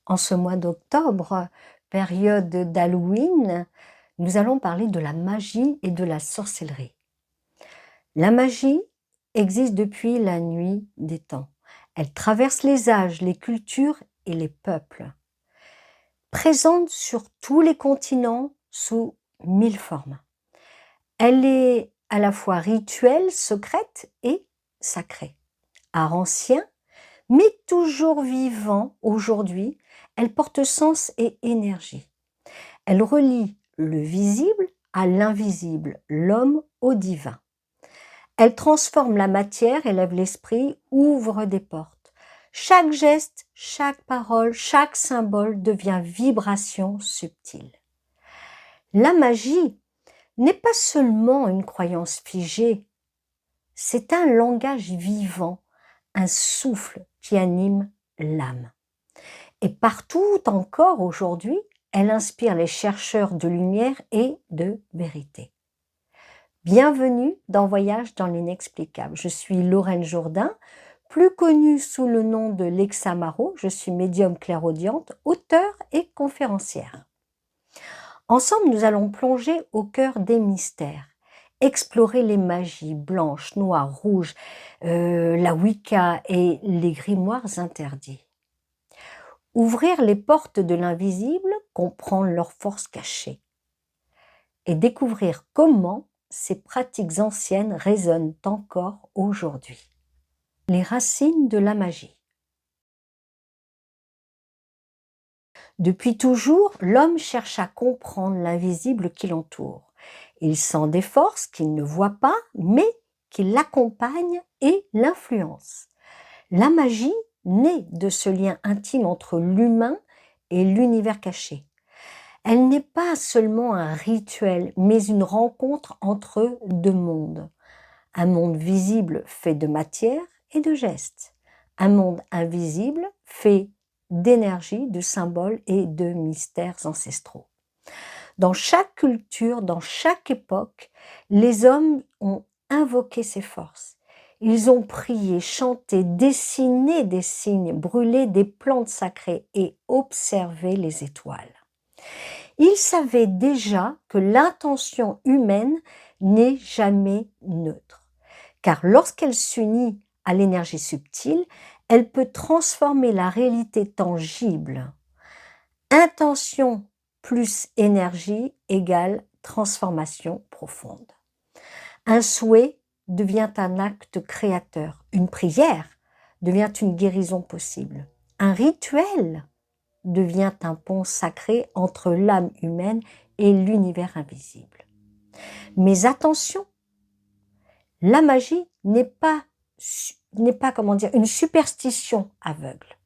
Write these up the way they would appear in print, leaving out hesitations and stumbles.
En ce mois d'octobre, période d'Halloween, nous allons parler de la magie et de la sorcellerie. La magie existe depuis la nuit des temps. Elle traverse les âges, les cultures et les peuples. Présente sur tous les continents sous 1000 formes. Elle est à la fois rituelle, secrète et sacrée. Art ancien, mais toujours vivant aujourd'hui, elle porte sens et énergie. Elle relie le visible à l'invisible, l'homme au divin. Elle transforme la matière, élève l'esprit, ouvre des portes. Chaque geste, chaque parole, chaque symbole devient vibration subtile. La magie n'est pas seulement une croyance figée, c'est un langage vivant, un souffle qui anime l'âme. Et partout encore aujourd'hui, elle inspire les chercheurs de lumière et de vérité. Bienvenue dans Voyage dans l'inexplicable. Je suis Lorraine Jourdain, plus connue sous le nom de Lexa Marot. Je suis médium clairaudiente, auteure et conférencière. Ensemble, nous allons plonger au cœur des mystères, explorer les magies blanches, noires, rouges, la Wicca et les grimoires interdits. Ouvrir les portes de l'invisible, comprendre leurs forces cachées et découvrir comment ces pratiques anciennes résonnent encore aujourd'hui. Les racines de la magie. Depuis toujours, l'homme cherche à comprendre l'invisible qui l'entoure. Il sent des forces qu'il ne voit pas, mais qui l'accompagnent et l'influencent. La magie naît de ce lien intime entre l'humain et l'univers caché. Elle n'est pas seulement un rituel, mais une rencontre entre deux mondes. Un monde visible fait de matière et de gestes. Un monde invisible fait d'énergie, de symboles et de mystères ancestraux. Dans chaque culture, dans chaque époque, les hommes ont invoqué ces forces. Ils ont prié, chanté, dessiné des signes, brûlé des plantes sacrées et observé les étoiles. Ils savaient déjà que l'intention humaine n'est jamais neutre, car lorsqu'elle s'unit à l'énergie subtile, elle peut transformer la réalité tangible. Intention plus énergie égale transformation profonde. Un souhait devient un acte créateur. Une prière devient une guérison possible. Un rituel devient un pont sacré entre l'âme humaine et l'univers invisible. Mais attention, la magie n'est pas une superstition aveugle.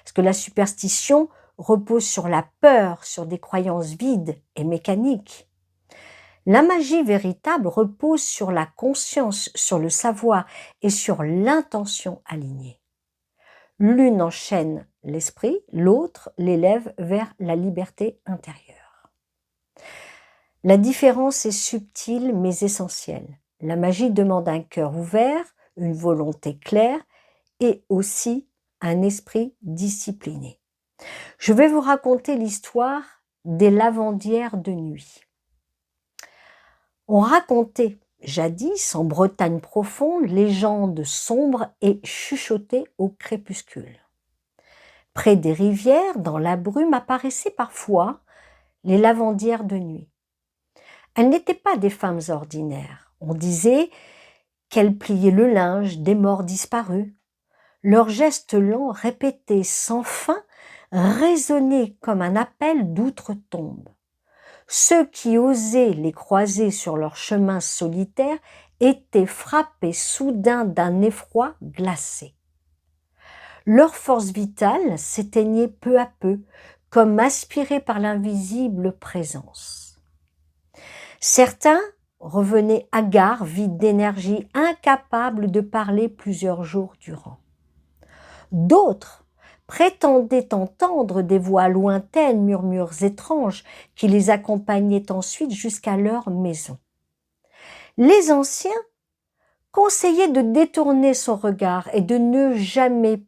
Parce que la superstition repose sur la peur, sur des croyances vides et mécaniques. La magie véritable repose sur la conscience, sur le savoir et sur l'intention alignée. L'une enchaîne l'esprit, l'autre l'élève vers la liberté intérieure. La différence est subtile mais essentielle. La magie demande un cœur ouvert, une volonté claire et aussi un esprit discipliné. Je vais vous raconter l'histoire des lavandières de nuit. On racontait jadis, en Bretagne profonde, légendes sombres et chuchotées au crépuscule. Près des rivières, dans la brume, apparaissaient parfois les lavandières de nuit. Elles n'étaient pas des femmes ordinaires. On disait qu'elles pliaient le linge des morts disparus. Leurs gestes lents, répétés sans fin, résonnaient comme un appel d'outre-tombe. Ceux qui osaient les croiser sur leur chemin solitaire étaient frappés soudain d'un effroi glacé. Leur force vitale s'éteignait peu à peu, comme aspirée par l'invisible présence. Certains revenaient hagards, vides d'énergie, incapables de parler plusieurs jours durant. D'autres prétendaient entendre des voix lointaines, murmures étranges, qui les accompagnaient ensuite jusqu'à leur maison. Les anciens conseillaient de détourner son regard et de ne jamais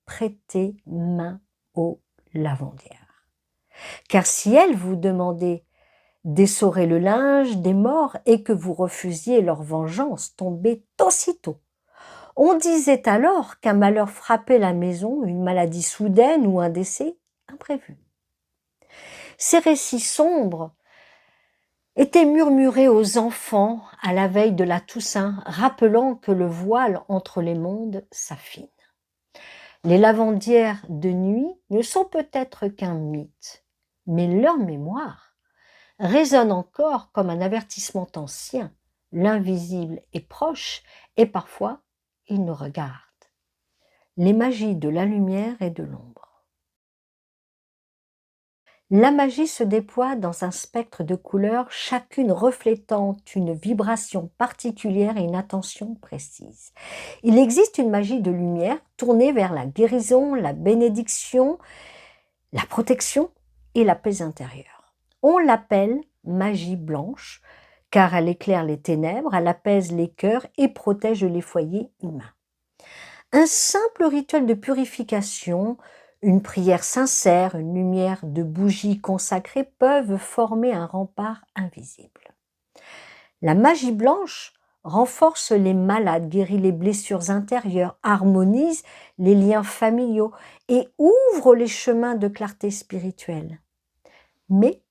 prêter main aux lavandière. Car si elles vous demandaient d'essorer le linge des morts et que vous refusiez leur vengeance, tombait aussitôt. On disait alors qu'un malheur frappait la maison, une maladie soudaine ou un décès imprévu. Ces récits sombres étaient murmurés aux enfants à la veille de la Toussaint, rappelant que le voile entre les mondes s'affine. Les lavandières de nuit ne sont peut-être qu'un mythe, mais leur mémoire résonne encore comme un avertissement ancien. L'invisible est proche et parfois il nous regarde. Les magies de la lumière et de l'ombre. La magie se déploie dans un spectre de couleurs, chacune reflétant une vibration particulière et une attention précise. Il existe une magie de lumière tournée vers la guérison, la bénédiction, la protection et la paix intérieure. On l'appelle magie blanche, car elle éclaire les ténèbres, elle apaise les cœurs et protège les foyers humains. Un simple rituel de purification, une prière sincère, une lumière de bougie consacrée peuvent former un rempart invisible. La magie blanche renforce les malades, guérit les blessures intérieures, harmonise les liens familiaux et ouvre les chemins de clarté spirituelle. Mais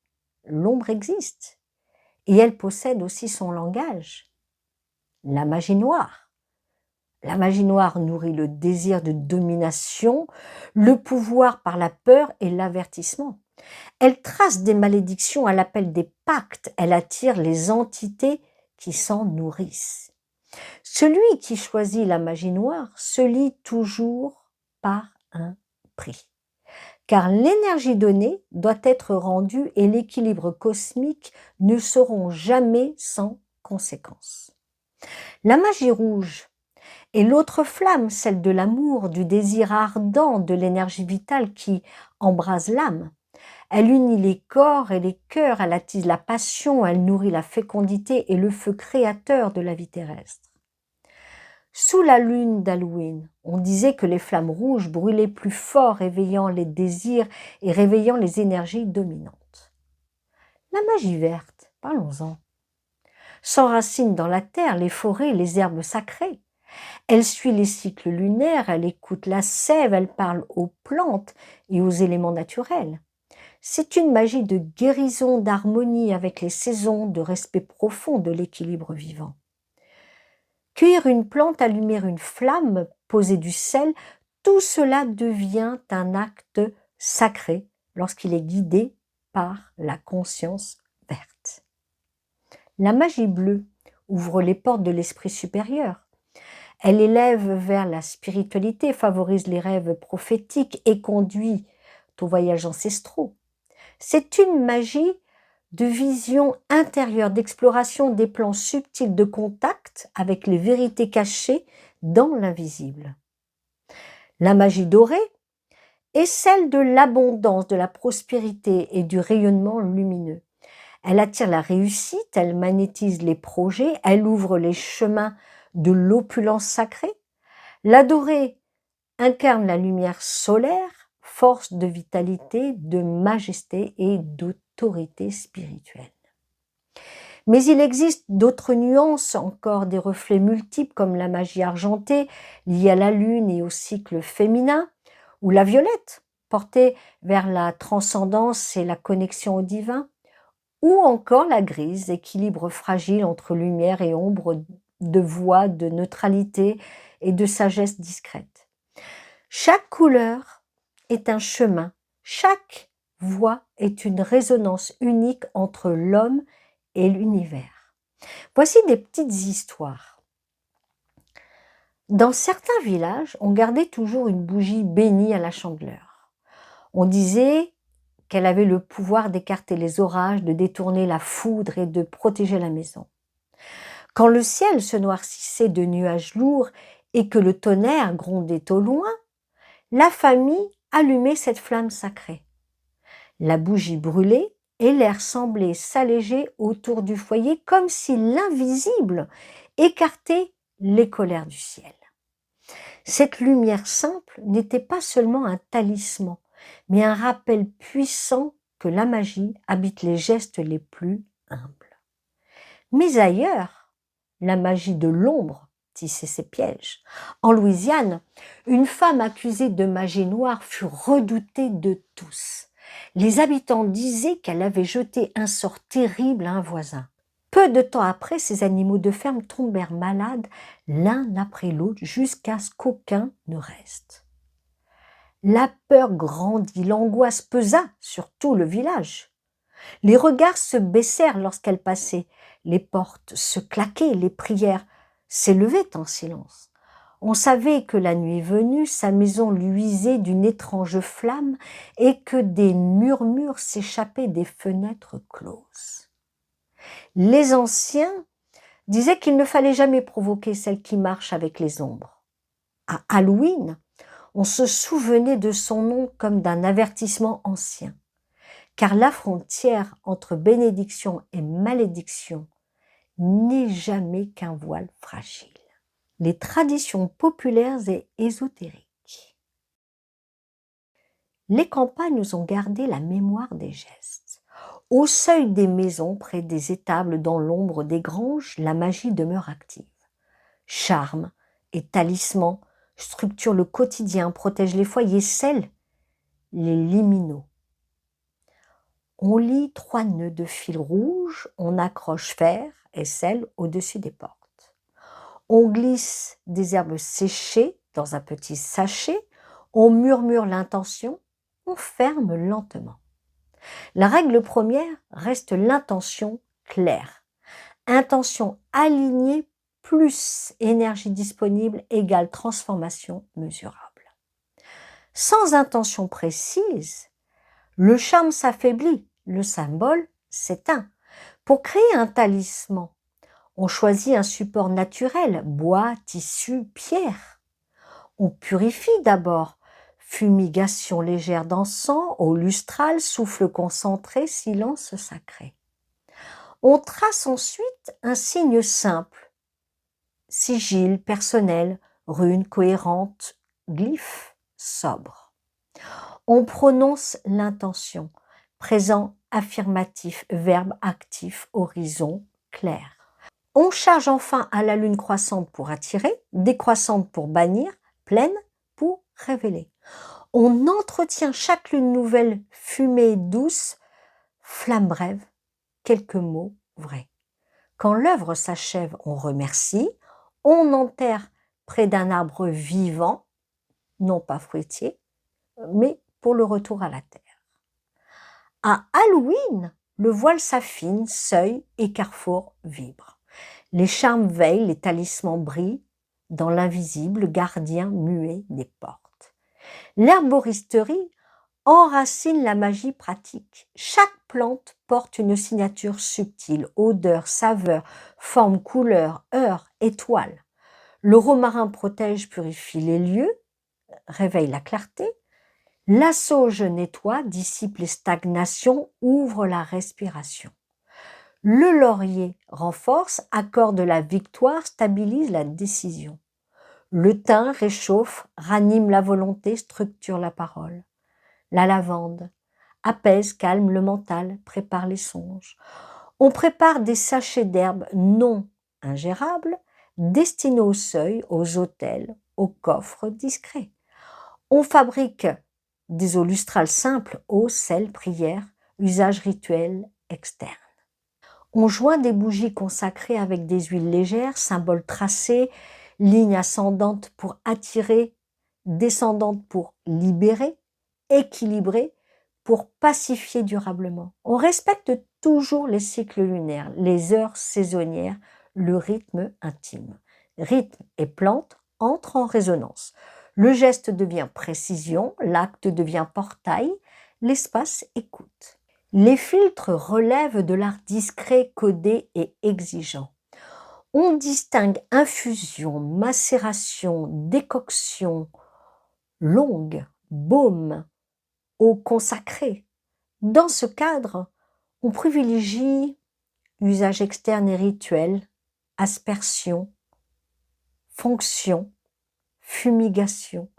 l'ombre existe et elle possède aussi son langage. La magie noire. La magie noire nourrit le désir de domination, le pouvoir par la peur et l'avertissement. Elle trace des malédictions à l'appel des pactes, elle attire les entités qui s'en nourrissent. Celui qui choisit la magie noire se lie toujours par un prix. Car l'énergie donnée doit être rendue et l'équilibre cosmique ne seront jamais sans conséquence. La magie rouge est l'autre flamme, celle de l'amour, du désir ardent, de l'énergie vitale qui embrase l'âme. Elle unit les corps et les cœurs, elle attise la passion, elle nourrit la fécondité et le feu créateur de la vie terrestre. Sous la lune d'Halloween, on disait que les flammes rouges brûlaient plus fort, éveillant les désirs et réveillant les énergies dominantes. La magie verte, parlons-en, s'enracine dans la terre, les forêts, les herbes sacrées. Elle suit les cycles lunaires, elle écoute la sève, elle parle aux plantes et aux éléments naturels. C'est une magie de guérison, d'harmonie avec les saisons, de respect profond de l'équilibre vivant. Cueillir une plante, allumer une flamme, poser du sel, tout cela devient un acte sacré lorsqu'il est guidé par la conscience verte. La magie bleue ouvre les portes de l'esprit supérieur. Elle élève vers la spiritualité, favorise les rêves prophétiques et conduit aux voyages ancestraux. C'est une magie de vision intérieure, d'exploration des plans subtils de contact avec les vérités cachées dans l'invisible. La magie dorée est celle de l'abondance, de la prospérité et du rayonnement lumineux. Elle attire la réussite, elle magnétise les projets, elle ouvre les chemins de l'opulence sacrée. La dorée incarne la lumière solaire, force de vitalité, de majesté et d'autorité spirituelle. Mais il existe d'autres nuances, encore des reflets multiples comme la magie argentée, liée à la lune et au cycle féminin, ou la violette, portée vers la transcendance et la connexion au divin, ou encore la grise, équilibre fragile entre lumière et ombre, de voix, de neutralité et de sagesse discrète. Chaque couleur est un chemin, chaque voix est une résonance unique entre l'homme et l'univers. Voici des petites histoires. Dans certains villages, on gardait toujours une bougie bénie à la chandeleur. On disait qu'elle avait le pouvoir d'écarter les orages, de détourner la foudre et de protéger la maison. Quand le ciel se noircissait de nuages lourds et que le tonnerre grondait au loin, la famille allumait cette flamme sacrée. La bougie brûlait et l'air semblait s'alléger autour du foyer comme si l'invisible écartait les colères du ciel. Cette lumière simple n'était pas seulement un talisman, mais un rappel puissant que la magie habite les gestes les plus humbles. Mais ailleurs, la magie de l'ombre tissait ses pièges. En Louisiane, une femme accusée de magie noire fut redoutée de tous. Les habitants disaient qu'elle avait jeté un sort terrible à un voisin. Peu de temps après, ces animaux de ferme tombèrent malades l'un après l'autre jusqu'à ce qu'aucun ne reste. La peur grandit, l'angoisse pesa sur tout le village. Les regards se baissèrent lorsqu'elle passait, les portes se claquaient, les prières s'élevaient en silence. On savait que la nuit venue, sa maison luisait d'une étrange flamme et que des murmures s'échappaient des fenêtres closes. Les anciens disaient qu'il ne fallait jamais provoquer celle qui marche avec les ombres. À Halloween, on se souvenait de son nom comme d'un avertissement ancien, car la frontière entre bénédiction et malédiction n'est jamais qu'un voile fragile. Les traditions populaires et ésotériques. Les campagnes ont gardé la mémoire des gestes. Au seuil des maisons, près des étables, dans l'ombre des granges, la magie demeure active. Charme et talisman structurent le quotidien, protègent les foyers, scellent les liminaux. On lie 3 nœuds de fil rouge, on accroche fer et sel au-dessus des portes. On glisse des herbes séchées dans un petit sachet, on murmure l'intention, on ferme lentement. La règle première reste l'intention claire. Intention alignée plus énergie disponible égale transformation mesurable. Sans intention précise, le charme s'affaiblit, le symbole s'éteint. Pour créer un talisman, on choisit un support naturel, bois, tissu, pierre. On purifie d'abord, fumigation légère d'encens, eau lustrale, souffle concentré, silence sacré. On trace ensuite un signe simple, sigil personnel, rune cohérente, glyphe sobre. On prononce l'intention, présent affirmatif, verbe actif, horizon clair. On charge enfin à la lune croissante pour attirer, décroissante pour bannir, pleine pour révéler. On entretient chaque lune nouvelle, fumée douce, flamme brève, quelques mots vrais. Quand l'œuvre s'achève, on remercie, on enterre près d'un arbre vivant, non pas fruitier, mais pour le retour à la terre. À Halloween, le voile s'affine, seuil et carrefour vibrent. Les charmes veillent, les talismans brillent dans l'invisible gardien muet des portes. L'herboristerie enracine la magie pratique. Chaque plante porte une signature subtile, odeur, saveur, forme, couleur, heure, étoile. Le romarin protège, purifie les lieux, réveille la clarté. La sauge nettoie, dissipe les stagnations, ouvre la respiration. Le laurier renforce, accorde la victoire, stabilise la décision. Le thym réchauffe, ranime la volonté, structure la parole. La lavande apaise, calme le mental, prépare les songes. On prépare des sachets d'herbes non ingérables, destinés au seuil, aux autels, aux coffres discrets. On fabrique des eaux lustrales simples, eau, sel, prière, usage rituel externe. On joint des bougies consacrées avec des huiles légères, symboles tracés, lignes ascendantes pour attirer, descendantes pour libérer, équilibrer pour pacifier durablement. On respecte toujours les cycles lunaires, les heures saisonnières, le rythme intime. Rythme et plante entrent en résonance. Le geste devient précision, l'acte devient portail, l'espace écoute. Les filtres relèvent de l'art discret, codé et exigeant. On distingue infusion, macération, décoction, longue, baume, eau consacrée. Dans ce cadre, on privilégie usage externe et rituel, aspersion, fonction, fumigation,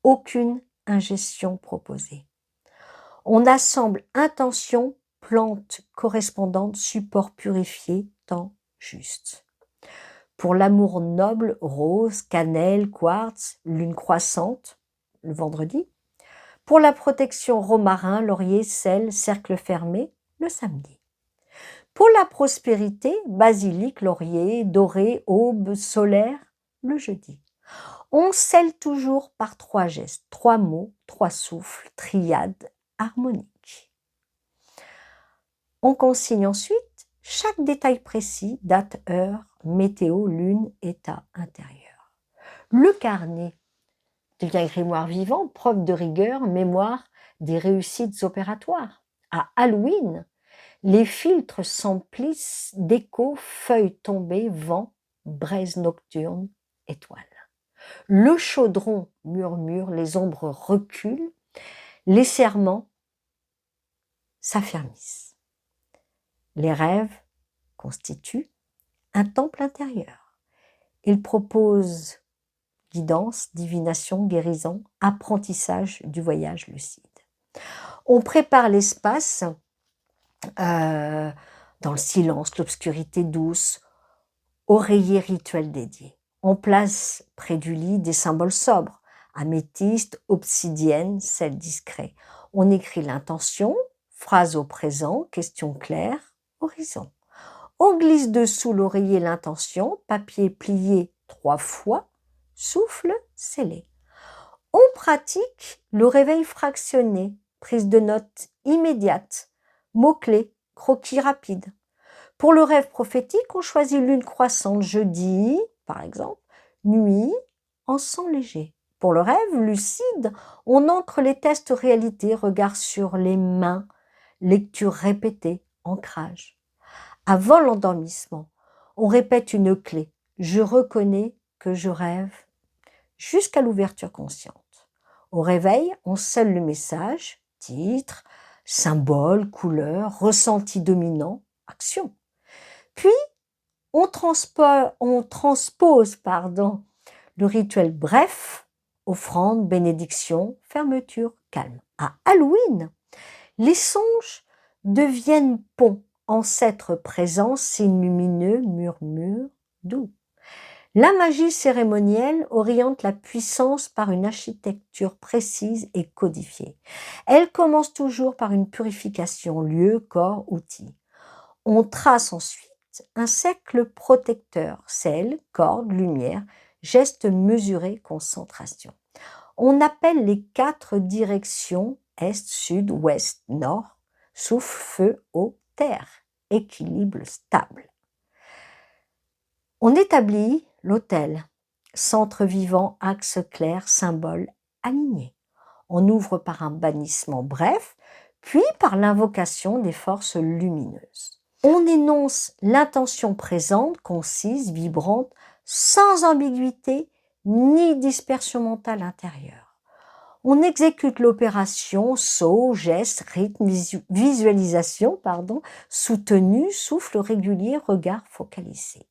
aucune ingestion proposée. On assemble intention, plante correspondante, support purifié, temps juste. Pour l'amour noble, rose, cannelle, quartz, lune croissante, le vendredi. Pour la protection, romarin, laurier, sel, cercle fermé, le samedi. Pour la prospérité, basilic, laurier, doré, aube, solaire, le jeudi. On scelle toujours par 3 gestes, 3 mots, 3 souffles, triade harmonique. On consigne ensuite chaque détail précis, date, heure, météo, lune, état intérieur. Le carnet devient grimoire vivant, preuve de rigueur, mémoire des réussites opératoires. À Halloween, les filtres s'emplissent d'échos, feuilles tombées, vent, braise nocturne, étoiles. Le chaudron murmure, les ombres reculent, les serments s'affermissent. Les rêves constituent un temple intérieur. Ils proposent guidance, divination, guérison, apprentissage du voyage lucide. On prépare l'espace dans le silence, l'obscurité douce, oreiller rituel dédié. On place près du lit des symboles sobres, améthyste, obsidienne, sel discret. On écrit l'intention, phrase au présent, question claire, horizon. On glisse dessous l'oreiller l'intention, papier plié 3 fois, souffle scellé. On pratique le réveil fractionné, prise de notes immédiate, mots-clés, croquis rapide. Pour le rêve prophétique, on choisit lune croissante jeudi, par exemple, nuit, en sang léger. Pour le rêve lucide, on ancre les tests réalité, regard sur les mains, lecture répétée, ancrage. Avant l'endormissement, on répète une clé. Je reconnais que je rêve jusqu'à l'ouverture consciente. Au réveil, on scelle le message, titre, symbole, couleur, ressenti dominant, action. Puis, on transpose le rituel bref, offrande, bénédiction, fermeture, calme. À Halloween, les songes deviennent ponts, ancêtres présents, signes lumineux, murmures doux. La magie cérémonielle oriente la puissance par une architecture précise et codifiée. Elle commence toujours par une purification, lieu, corps, outil. On trace ensuite un cercle protecteur, sel, corde, lumière, geste mesuré, concentration. On appelle les 4 directions est, sud, ouest, nord, souffle, feu, eau, terre, équilibre stable. On établit l'autel, centre vivant, axe clair, symbole aligné. On ouvre par un bannissement bref, puis par l'invocation des forces lumineuses. On énonce l'intention présente, concise, vibrante, sans ambiguïté ni dispersion mentale intérieure. On exécute l'opération, saut, geste, rythme, visualisation, soutenu, souffle régulier, regard focalisé.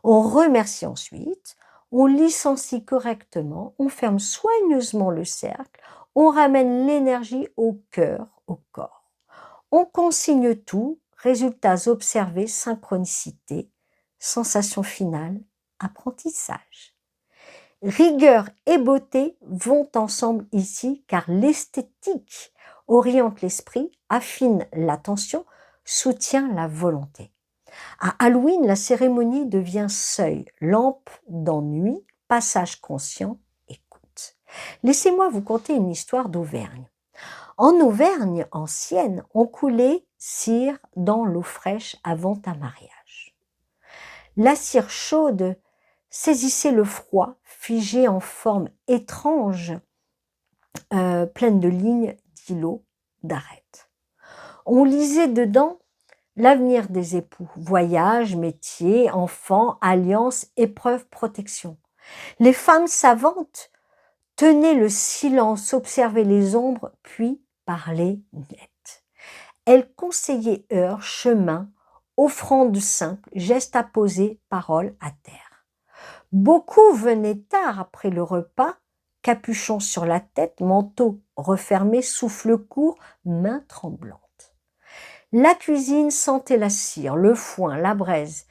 On remercie ensuite, on licencie correctement, on ferme soigneusement le cercle, on ramène l'énergie au cœur, au corps. On consigne tout, résultats observés, synchronicité, sensation finale, apprentissage. Rigueur et beauté vont ensemble ici car l'esthétique oriente l'esprit, affine l'attention, soutient la volonté. À Halloween, la cérémonie devient seuil, lampe d'ennui, passage conscient, écoute. Laissez-moi vous conter une histoire d'Auvergne. En Auvergne ancienne, on coulait cire dans l'eau fraîche avant un mariage. La cire chaude saisissait le froid, figé en forme étrange, pleine de lignes, d'îlots, d'arêtes. On lisait dedans l'avenir des époux, voyage, métier, enfants, alliances, épreuves, protection. Les femmes savantes tenaient le silence, observaient les ombres, puis parlaient net. Elles conseillaient heures, chemins, offrandes simples, gestes à poser, paroles à terre. Beaucoup venaient tard après le repas, capuchon sur la tête, manteau refermé, souffle court, main tremblante. La cuisine sentait la cire, le foin, la braise.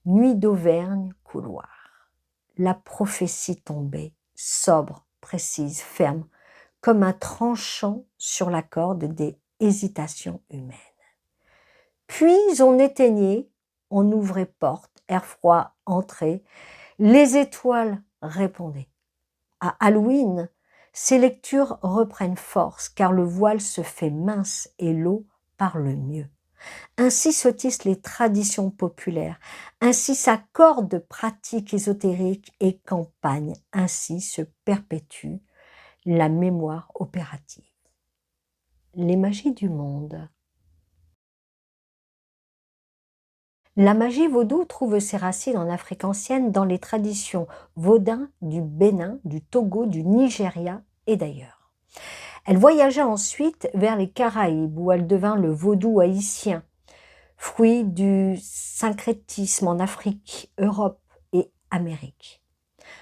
Nuit d'Auvergne, couloir. La prophétie tombait, sobre, précise, ferme, comme un tranchant sur la corde des hésitations humaines. Puis on éteignait, on ouvrait porte, air froid entrait, les étoiles répondaient. À Halloween, ces lectures reprennent force, car le voile se fait mince et l'eau parle mieux. Ainsi se tissent les traditions populaires, ainsi s'accordent pratiques ésotériques et campagnes, ainsi se perpétue la mémoire opérative. Les magies du monde. La magie vaudou trouve ses racines en Afrique ancienne dans les traditions vaudin du Bénin, du Togo, du Nigeria et d'ailleurs. Elle voyagea ensuite vers les Caraïbes où elle devint le vaudou haïtien, fruit du syncrétisme en Afrique, Europe et Amérique.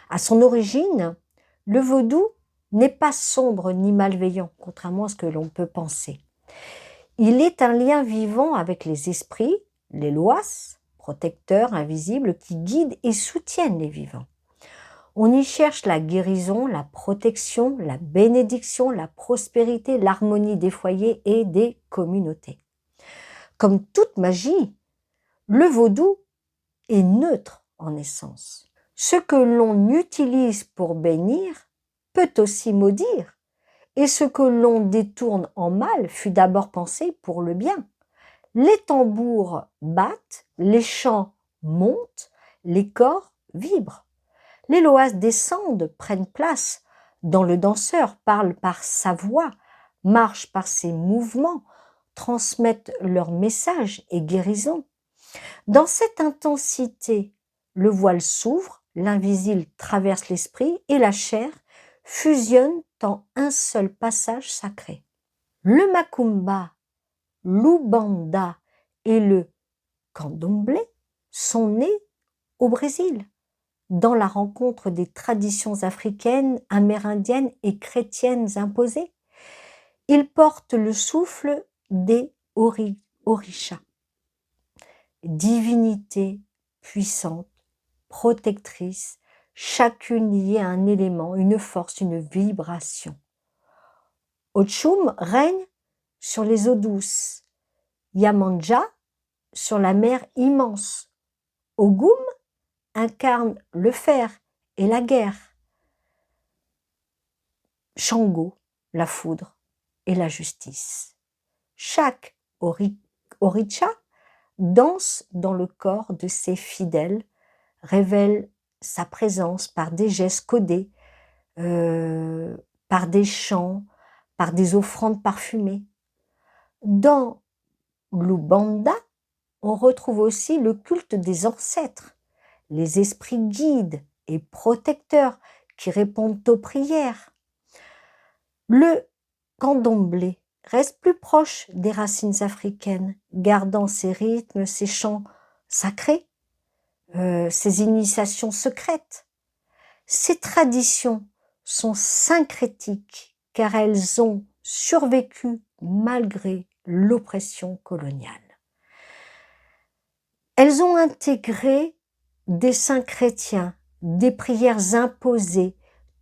À son origine, le vaudou n'est pas sombre ni malveillant, contrairement à ce que l'on peut penser. Il est un lien vivant avec les esprits, les loas, protecteurs invisibles qui guident et soutiennent les vivants. On y cherche la guérison, la protection, la bénédiction, la prospérité, l'harmonie des foyers et des communautés. Comme toute magie, le vaudou est neutre en essence. Ce que l'on utilise pour bénir peut aussi maudire, et ce que l'on détourne en mal fut d'abord pensé pour le bien. Les tambours battent, les chants montent, les corps vibrent. Les loas descendent, prennent place. Dans le danseur, parlent par sa voix, marchent par ses mouvements, transmettent leur message et guérison. Dans cette intensité, le voile s'ouvre, l'invisible traverse l'esprit et la chair fusionne en un seul passage sacré. Le macumba, l'ubanda et le candomblé sont nés au Brésil, dans la rencontre des traditions africaines, amérindiennes et chrétiennes imposées. Ils portent le souffle des orishas, divinités puissantes, protectrices, chacune liée à un élément, une force, une vibration. Ochum règne sur les eaux douces, Yamanja sur la mer immense, Ogum incarne le fer et la guerre, Shango la foudre et la justice. Chaque Orisha danse dans le corps de ses fidèles, révèle sa présence par des gestes codés, par des chants, par des offrandes parfumées. Dans l'Ubanda, on retrouve aussi le culte des ancêtres, les esprits guides et protecteurs qui répondent aux prières. Le candomblé reste plus proche des racines africaines, gardant ses rythmes, ses chants sacrés, ses initiations secrètes. Ces traditions sont syncrétiques car elles ont survécu malgré l'oppression coloniale. Elles ont intégré des saints chrétiens, des prières imposées,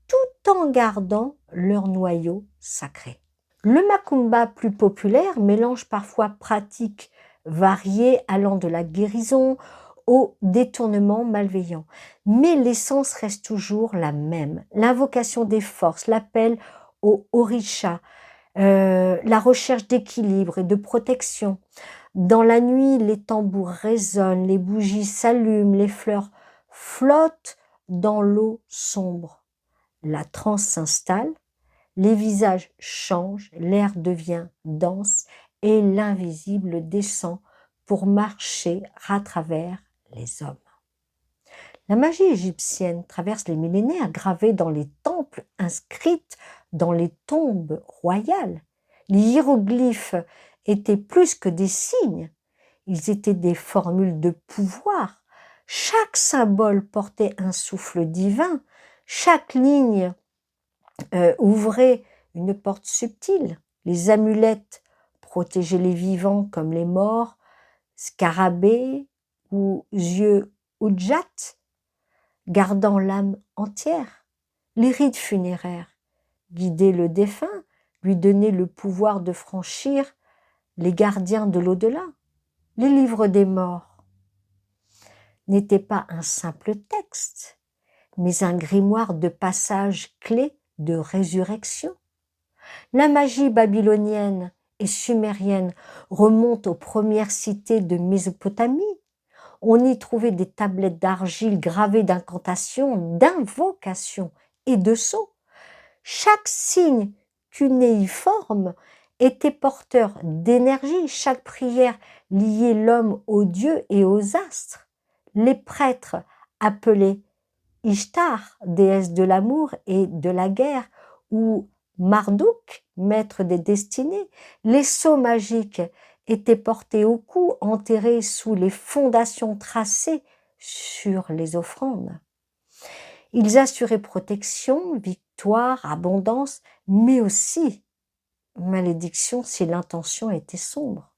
tout en gardant leur noyau sacré. Le macumba plus populaire mélange parfois pratiques variées allant de la guérison au détournement malveillant. Mais l'essence reste toujours la même. L'invocation des forces, l'appel au orisha, la recherche d'équilibre et de protection. Dans la nuit, les tambours résonnent, les bougies s'allument, les fleurs flottent dans l'eau sombre. La transe s'installe, les visages changent, l'air devient dense et l'invisible descend pour marcher à travers les hommes. La magie égyptienne traverse les millénaires, gravée dans les temples, inscrite dans les tombes royales. Les hiéroglyphes étaient plus que des signes, ils étaient des formules de pouvoir. Chaque symbole portait un souffle divin, chaque ligne ouvrait une porte subtile. Les amulettes protégeaient les vivants comme les morts, scarabées ou yeux Ujjat, gardant l'âme entière. Les rites funéraires guidaient le défunt, lui donnaient le pouvoir de franchir les gardiens de l'au-delà. Les livres des morts n'étaient pas un simple texte, mais un grimoire de passages clés de résurrection. La magie babylonienne et sumérienne remonte aux premières cités de Mésopotamie. On y trouvait des tablettes d'argile gravées d'incantations, d'invocations et de sceaux. Chaque signe cunéiforme était porteur d'énergie, chaque prière liait l'homme aux dieux et aux astres. Les prêtres appelés Ishtar, déesse de l'amour et de la guerre, ou Marduk, maître des destinées, les sceaux magiques étaient portés au cou, enterrés sous les fondations tracées sur les offrandes. Ils assuraient protection, victoire, abondance, mais aussi malédiction si l'intention était sombre.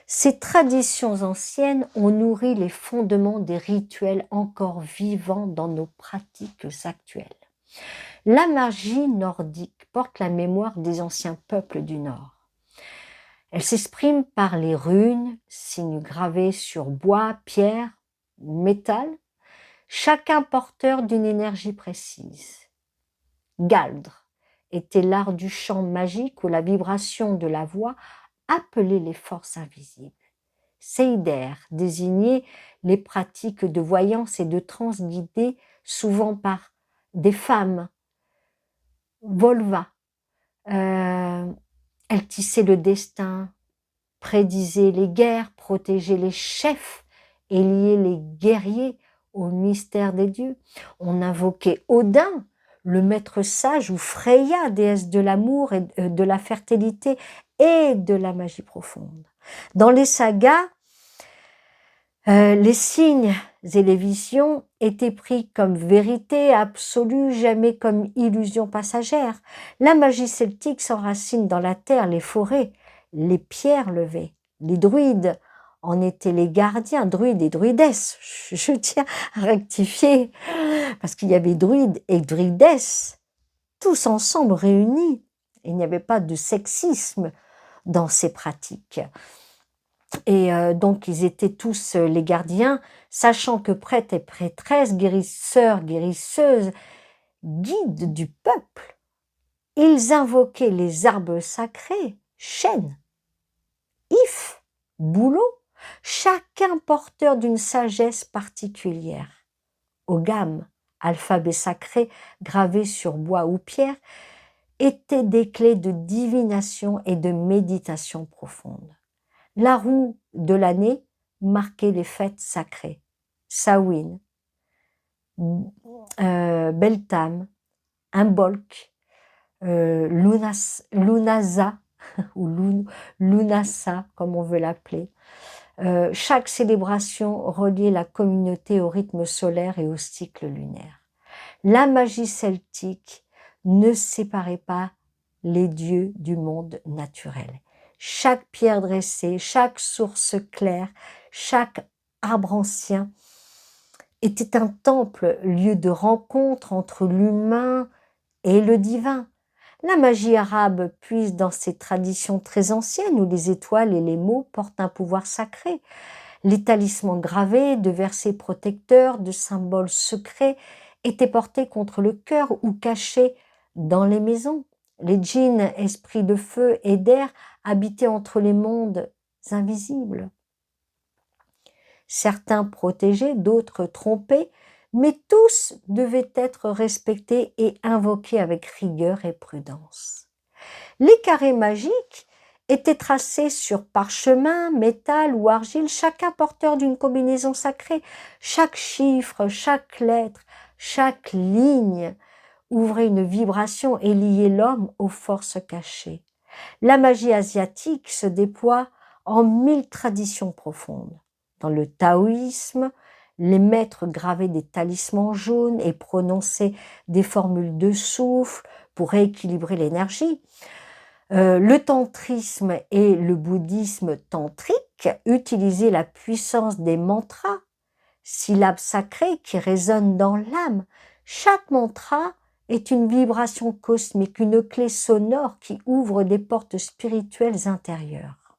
Ces traditions anciennes ont nourri les fondements des rituels encore vivants dans nos pratiques actuelles. La magie nordique porte la mémoire des anciens peuples du Nord. Elle s'exprime par les runes, signes gravés sur bois, pierre, métal, chacun porteur d'une énergie précise. Galdre était l'art du chant magique où la vibration de la voix appelait les forces invisibles. Seider désignait les pratiques de voyance et de transe guidées souvent par des femmes. Volva, elle tissait le destin, prédisait les guerres, protégeait les chefs et liait les guerriers au mystère des dieux. On invoquait Odin, le maître sage, ou Freya, déesse de l'amour et de la fertilité et de la magie profonde. Dans les sagas, les signes et les visions étaient pris comme vérité absolue, jamais comme illusion passagère. La magie celtique s'enracine dans la terre, les forêts, les pierres levées. Les druides en étaient les gardiens, druides et druidesses. Je tiens à rectifier, parce qu'il y avait druides et druidesses, tous ensemble réunis. Il n'y avait pas de sexisme dans ces pratiques. Et donc, ils étaient tous les gardiens, sachant que prêtres et prêtresses, guérisseurs, guérisseuses, guides du peuple, ils invoquaient les arbres sacrés, chênes, ifs, bouleaux, chacun porteur d'une sagesse particulière. Ogam, alphabet sacré gravé sur bois ou pierre, étaient des clés de divination et de méditation profonde. La roue de l'année marquait les fêtes sacrées. Samhain, Beltane, Imbolc, Lunasa, ou Lunasa, comme on veut l'appeler. Chaque célébration reliait la communauté au rythme solaire et au cycle lunaire. La magie celtique ne séparait pas les dieux du monde naturel. Chaque pierre dressée, chaque source claire, chaque arbre ancien était un temple, lieu de rencontre entre l'humain et le divin. La magie arabe puise dans ces traditions très anciennes où les étoiles et les mots portent un pouvoir sacré. Les talismans gravés de versets protecteurs, de symboles secrets étaient portés contre le cœur ou cachés dans les maisons. Les djinns, esprits de feu et d'air, habitaient entre les mondes invisibles. Certains protégés, d'autres trompés, mais tous devaient être respectés et invoqués avec rigueur et prudence. Les carrés magiques étaient tracés sur parchemin, métal ou argile, chacun porteur d'une combinaison sacrée. Chaque chiffre, chaque lettre, chaque ligne ouvrait une vibration et liait l'homme aux forces cachées. La magie asiatique se déploie en 1000 traditions profondes. Dans le taoïsme, les maîtres gravaient des talismans jaunes et prononçaient des formules de souffle pour rééquilibrer l'énergie. Le tantrisme et le bouddhisme tantrique utilisaient la puissance des mantras, syllabes sacrées qui résonnent dans l'âme. Chaque mantra est une vibration cosmique, une clé sonore qui ouvre des portes spirituelles intérieures.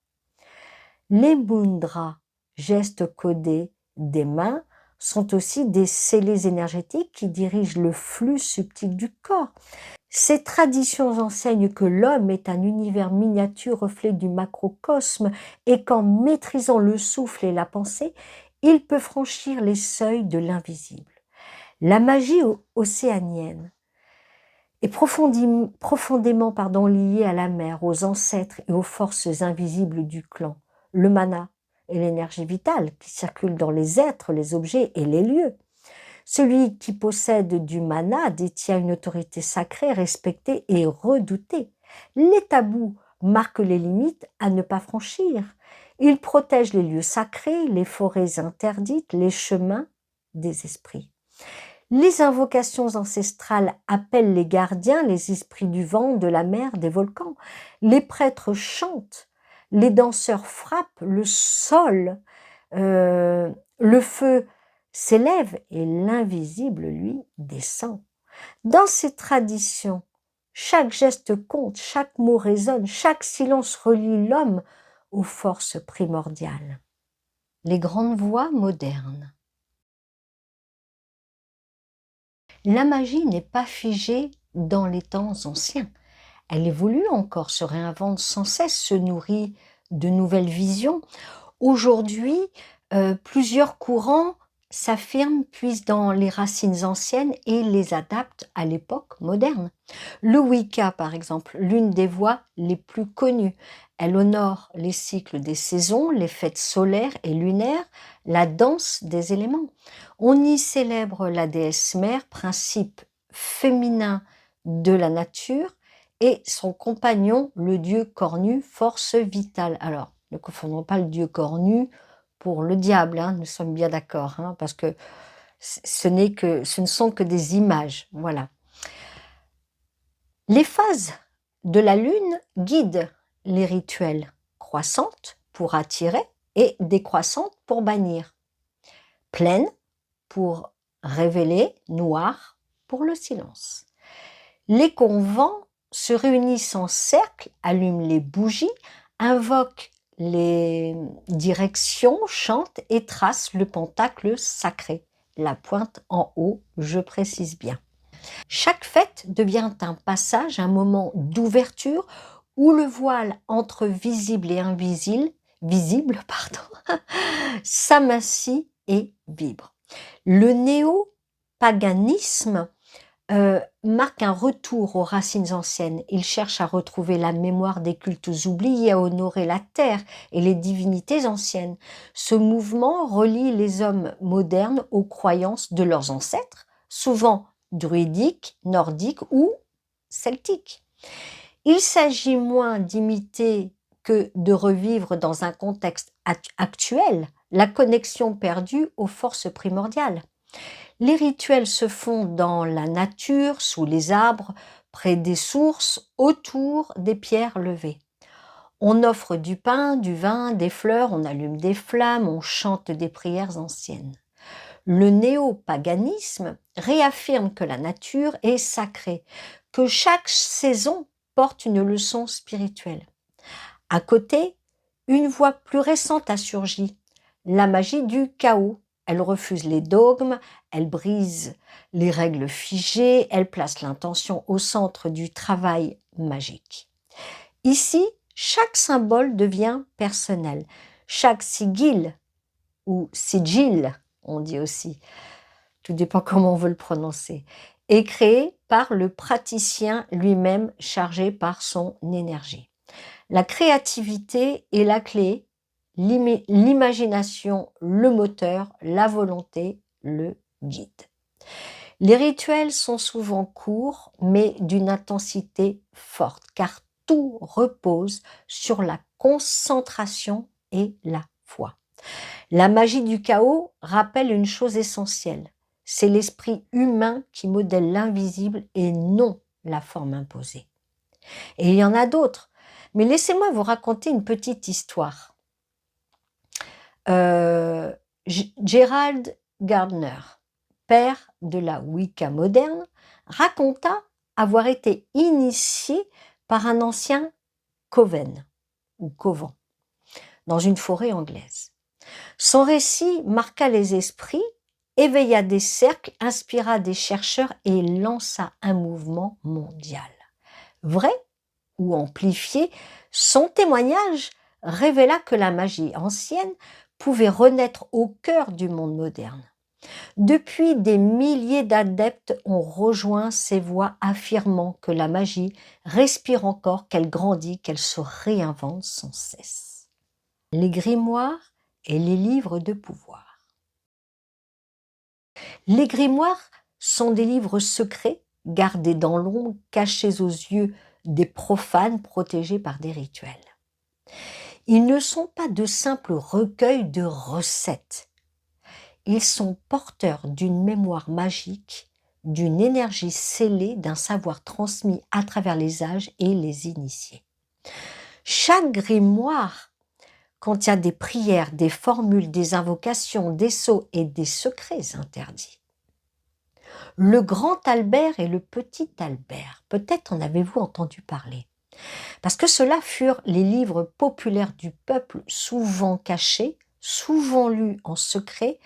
Les mudras, gestes codés des mains, sont aussi des scellés énergétiques qui dirigent le flux subtil du corps. Ces traditions enseignent que l'homme est un univers miniature reflet du macrocosme et qu'en maîtrisant le souffle et la pensée, il peut franchir les seuils de l'invisible. La magie océanienne est profondément liée à la mer, aux ancêtres et aux forces invisibles du clan. Le mana est l'énergie vitale qui circule dans les êtres, les objets et les lieux. Celui qui possède du mana détient une autorité sacrée, respectée et redoutée. Les tabous marquent les limites à ne pas franchir. Ils protègent les lieux sacrés, les forêts interdites, les chemins des esprits. Les invocations ancestrales appellent les gardiens, les esprits du vent, de la mer, des volcans. Les prêtres chantent, les danseurs frappent le sol, le feu s'élève et l'invisible, lui, descend. Dans ces traditions, chaque geste compte, chaque mot résonne, chaque silence relie l'homme aux forces primordiales. Les grandes voies modernes. La magie n'est pas figée dans les temps anciens. Elle évolue encore, se réinvente sans cesse, se nourrit de nouvelles visions. Aujourd'hui, plusieurs courants s'affirment, puisent dans les racines anciennes et les adaptent à l'époque moderne. Le Wicca, par exemple, l'une des voies les plus connues. Elle honore les cycles des saisons, les fêtes solaires et lunaires, la danse des éléments. On y célèbre la déesse mère, principe féminin de la nature, et son compagnon, le dieu cornu, force vitale. Alors, ne confondons pas le dieu cornu pour le diable, hein, nous sommes bien d'accord, hein, parce que ce ne sont que des images, voilà. Les phases de la lune guident les rituels, croissantes pour attirer et décroissantes pour bannir, pleine pour révéler, noire pour le silence. Les convents se réunissent en cercle, allument les bougies, invoquent les directions, chantent et tracent le pentacle sacré. La pointe en haut, je précise bien. Chaque fête devient un passage, un moment d'ouverture où le voile entre visible et invisible, s'amincit et vibre. Le néo-paganisme marque un retour aux racines anciennes. Il cherche à retrouver la mémoire des cultes oubliés, à honorer la terre et les divinités anciennes. Ce mouvement relie les hommes modernes aux croyances de leurs ancêtres, souvent druidiques, nordiques ou celtiques. Il s'agit moins d'imiter que de revivre dans un contexte actuel la connexion perdue aux forces primordiales. Les rituels se font dans la nature, sous les arbres, près des sources, autour des pierres levées. On offre du pain, du vin, des fleurs, on allume des flammes, on chante des prières anciennes. Le néo-paganisme réaffirme que la nature est sacrée, que chaque saison porte une leçon spirituelle. À côté, une voie plus récente a surgi, la magie du chaos. Elle refuse les dogmes, elle brise les règles figées, elle place l'intention au centre du travail magique. Ici, chaque symbole devient personnel. Chaque sigil, ou sigil, on dit aussi, tout dépend comment on veut le prononcer, est créé par le praticien lui-même chargé par son énergie. La créativité est la clé, l'imagination le moteur, la volonté le guide. Les rituels sont souvent courts, mais d'une intensité forte, car tout repose sur la concentration et la foi. La magie du chaos rappelle une chose essentielle, c'est l'esprit humain qui modèle l'invisible et non la forme imposée. Et il y en a d'autres, mais laissez-moi vous raconter une petite histoire. Heu, Gerald Gardner, père de la Wicca moderne, raconta avoir été initié par un ancien coven ou coven dans une forêt anglaise. Son récit marqua les esprits, éveilla des cercles, inspira des chercheurs et lança un mouvement mondial. Vrai ou amplifié, son témoignage révéla que la magie ancienne pouvait renaître au cœur du monde moderne. Depuis, des milliers d'adeptes ont rejoint ces voix affirmant que la magie respire encore, qu'elle grandit, qu'elle se réinvente sans cesse. Les grimoires et les livres de pouvoir. Les grimoires sont des livres secrets, gardés dans l'ombre, cachés aux yeux des profanes, protégés par des rituels. Ils ne sont pas de simples recueils de recettes. Ils sont porteurs d'une mémoire magique, d'une énergie scellée, d'un savoir transmis à travers les âges et les initiés. Chaque grimoire contient des prières, des formules, des invocations, des sceaux et des secrets interdits. Le grand Albert et le petit Albert, peut-être en avez-vous entendu parler, parce que ceux-là furent les livres populaires du peuple, souvent cachés, souvent lus en secret,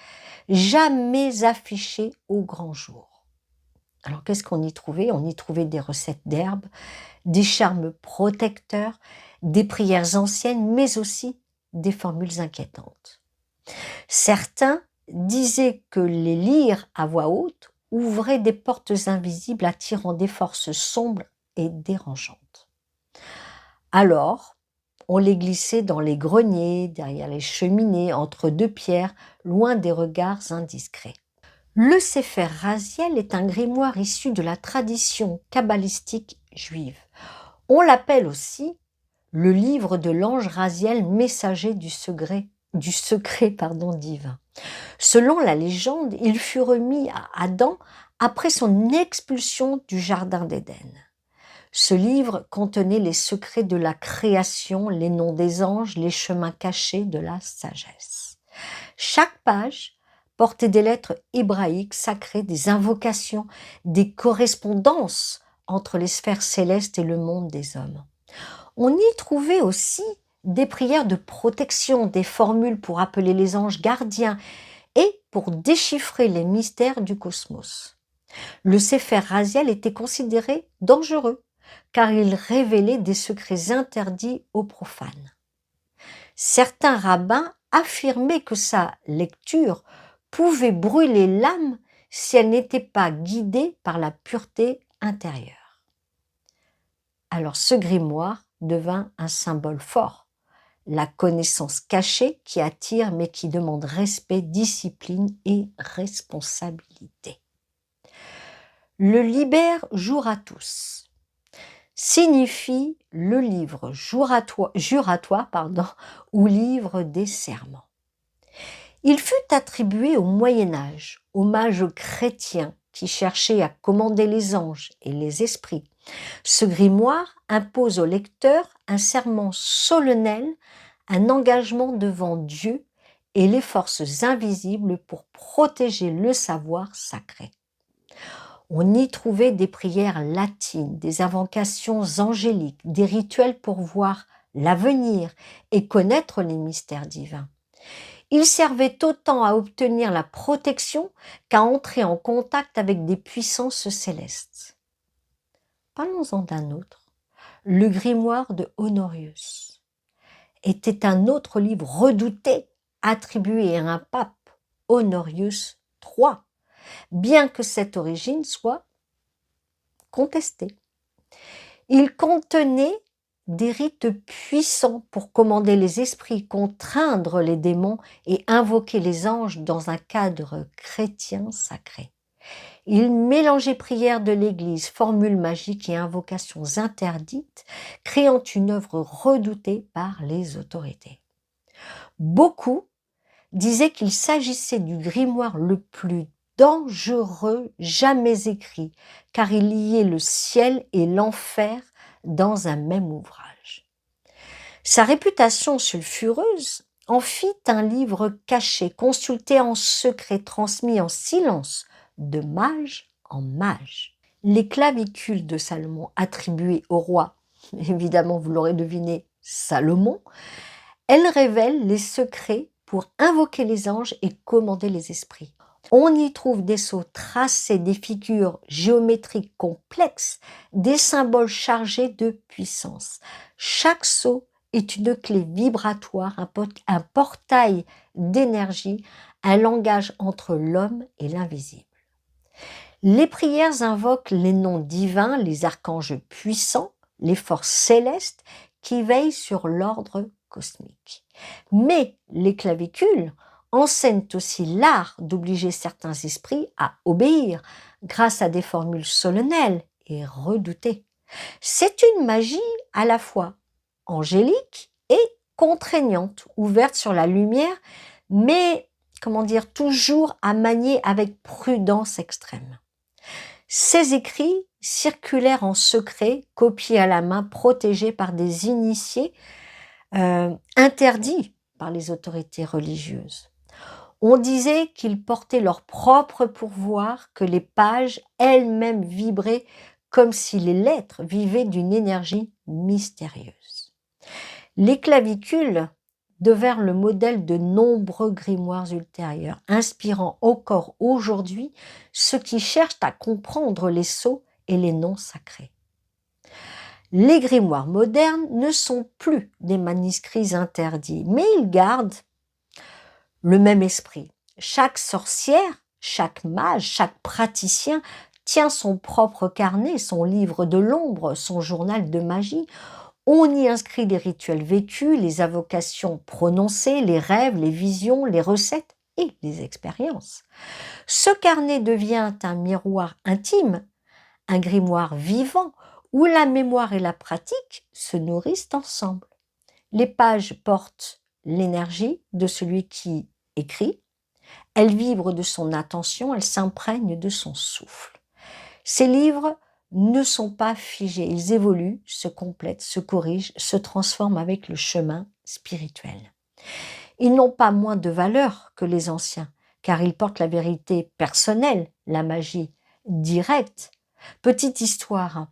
jamais affichés au grand jour. Alors qu'est-ce qu'on y trouvait? On y trouvait des recettes d'herbes, des charmes protecteurs, des prières anciennes, mais aussi des formules inquiétantes. Certains disaient que les lire à voix haute ouvrait des portes invisibles attirant des forces sombres et dérangeantes. Alors, on les glissait dans les greniers, derrière les cheminées, entre deux pierres, loin des regards indiscrets. Le Sefer Raziel est un grimoire issu de la tradition kabbalistique juive. On l'appelle aussi le livre de l'ange Raziel, messager du secret divin. Selon la légende, il fut remis à Adam après son expulsion du jardin d'Éden. Ce livre contenait les secrets de la création, les noms des anges, les chemins cachés de la sagesse. Chaque page portait des lettres hébraïques sacrées, des invocations, des correspondances entre les sphères célestes et le monde des hommes. On y trouvait aussi des prières de protection, des formules pour appeler les anges gardiens et pour déchiffrer les mystères du cosmos. Le Sefer Raziel était considéré dangereux car il révélait des secrets interdits aux profanes. Certains rabbins affirmaient que sa lecture pouvait brûler l'âme si elle n'était pas guidée par la pureté intérieure. Alors ce grimoire devint un symbole fort, la connaissance cachée qui attire mais qui demande respect, discipline et responsabilité. Le liber juratus signifie le livre juratoire ou livre des serments. Il fut attribué au Moyen-Âge, hommage aux chrétiens qui cherchaient à commander les anges et les esprits. Ce grimoire impose au lecteur un serment solennel, un engagement devant Dieu et les forces invisibles pour protéger le savoir sacré. On y trouvait des prières latines, des invocations angéliques, des rituels pour voir l'avenir et connaître les mystères divins. Il servait autant à obtenir la protection qu'à entrer en contact avec des puissances célestes. Parlons-en d'un autre. Le grimoire de Honorius était un autre livre redouté, attribué à un pape, Honorius III, bien que cette origine soit contestée. Il contenait des rites puissants pour commander les esprits, contraindre les démons et invoquer les anges dans un cadre chrétien sacré. Il mélangeait prières de l'Église, formules magiques et invocations interdites, créant une œuvre redoutée par les autorités. Beaucoup disaient qu'il s'agissait du grimoire le plus dangereux jamais écrit, car il liait le ciel et l'enfer dans un même ouvrage. Sa réputation sulfureuse en fit un livre caché, consulté en secret, transmis en silence, de mage en mage. Les clavicules de Salomon attribuées au roi, évidemment vous l'aurez deviné, Salomon, elles révèlent les secrets pour invoquer les anges et commander les esprits. On y trouve des sceaux tracés, des figures géométriques complexes, des symboles chargés de puissance. Chaque sceau est une clé vibratoire, un portail d'énergie, un langage entre l'homme et l'invisible. Les prières invoquent les noms divins, les archanges puissants, les forces célestes qui veillent sur l'ordre cosmique. Mais les clavicules enseignent aussi l'art d'obliger certains esprits à obéir grâce à des formules solennelles et redoutées. C'est une magie à la fois angélique et contraignante, ouverte sur la lumière, mais, toujours à manier avec prudence extrême. Ces écrits circulèrent en secret, copiés à la main, protégés par des initiés, interdits par les autorités religieuses. On disait qu'ils portaient leur propre pourvoir, que les pages elles-mêmes vibraient comme si les lettres vivaient d'une énergie mystérieuse. Les clavicules devinrent le modèle de nombreux grimoires ultérieurs, inspirant encore aujourd'hui ceux qui cherchent à comprendre les sceaux et les noms sacrés. Les grimoires modernes ne sont plus des manuscrits interdits, mais ils gardent le même esprit. Chaque sorcière, chaque mage, chaque praticien tient son propre carnet, son livre de l'ombre, son journal de magie. On y inscrit les rituels vécus, les invocations prononcées, les rêves, les visions, les recettes et les expériences. Ce carnet devient un miroir intime, un grimoire vivant, où la mémoire et la pratique se nourrissent ensemble. Les pages portent l'énergie de celui qui écrit, elles vibrent de son attention, elles s'imprègnent de son souffle. Ces livres ne sont pas figés, ils évoluent, se complètent, se corrigent, se transforment avec le chemin spirituel. Ils n'ont pas moins de valeur que les anciens, car ils portent la vérité personnelle, la magie directe. Petite histoire,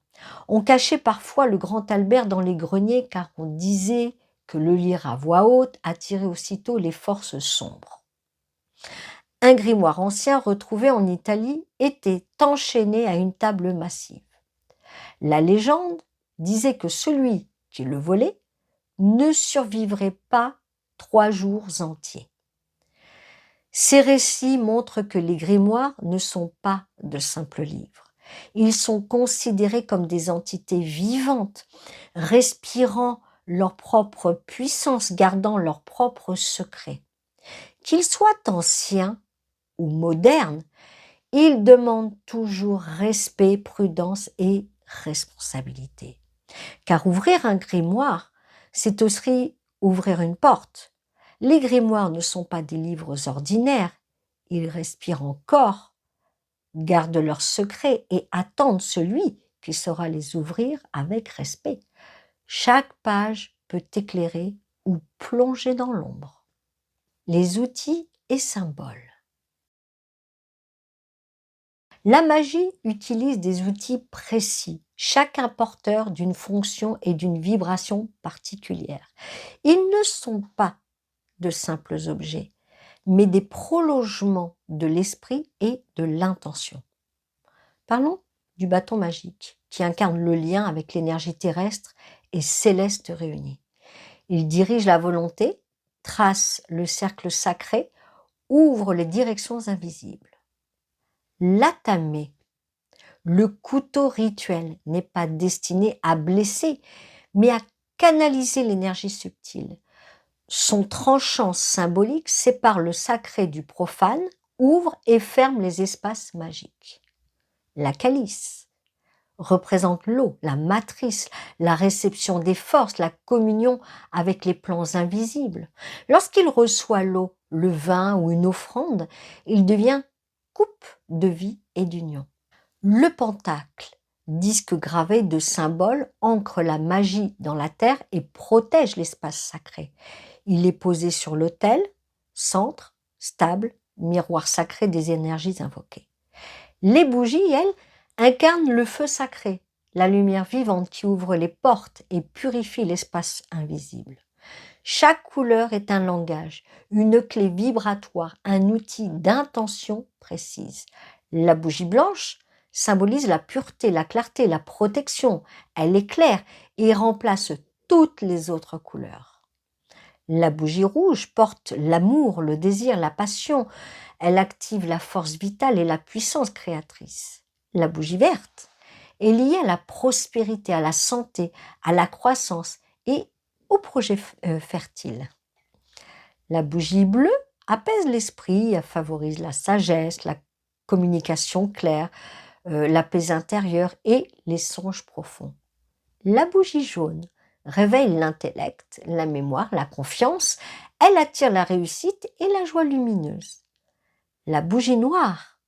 on cachait parfois le grand Albert dans les greniers car on disait que le lire à voix haute attirait aussitôt les forces sombres. Un grimoire ancien retrouvé en Italie était enchaîné à une table massive. La légende disait que celui qui le volait ne survivrait pas 3 jours entiers. Ces récits montrent que les grimoires ne sont pas de simples livres. Ils sont considérés comme des entités vivantes, respirant leur propre puissance, gardant leurs propres secrets. Qu'ils soient anciens ou modernes, ils demandent toujours respect, prudence et responsabilité. Car ouvrir un grimoire, c'est aussi ouvrir une porte. Les grimoires ne sont pas des livres ordinaires, ils respirent encore, gardent leurs secrets et attendent celui qui saura les ouvrir avec respect. Chaque page peut éclairer ou plonger dans l'ombre. Les outils et symboles. La magie utilise des outils précis, chacun porteur d'une fonction et d'une vibration particulière. Ils ne sont pas de simples objets, mais des prolongements de l'esprit et de l'intention. Parlons du bâton magique, qui incarne le lien avec l'énergie terrestre et céleste réunie. Il dirige la volonté, trace le cercle sacré, ouvre les directions invisibles. L'atame, le couteau rituel, n'est pas destiné à blesser, mais à canaliser l'énergie subtile. Son tranchant symbolique sépare le sacré du profane, ouvre et ferme les espaces magiques. La calice représente l'eau, la matrice, la réception des forces, la communion avec les plans invisibles. Lorsqu'il reçoit l'eau, le vin ou une offrande, il devient coupe de vie et d'union. Le pentacle, disque gravé de symboles, ancre la magie dans la terre et protège l'espace sacré. Il est posé sur l'autel, centre, stable, miroir sacré des énergies invoquées. Les bougies, elles, incarnent le feu sacré, la lumière vivante qui ouvre les portes et purifie l'espace invisible. Chaque couleur est un langage, une clé vibratoire, un outil d'intention précise. La bougie blanche symbolise la pureté, la clarté, la protection. Elle éclaire et remplace toutes les autres couleurs. La bougie rouge porte l'amour, le désir, la passion. Elle active la force vitale et la puissance créatrice. La bougie verte est liée à la prospérité, à la santé, à la croissance et au projet fertile. La bougie bleue apaise l'esprit, favorise la sagesse, la communication claire, la paix intérieure et les songes profonds. La bougie jaune réveille l'intellect, la mémoire, la confiance. Elle attire la réussite et la joie lumineuse. La bougie noire,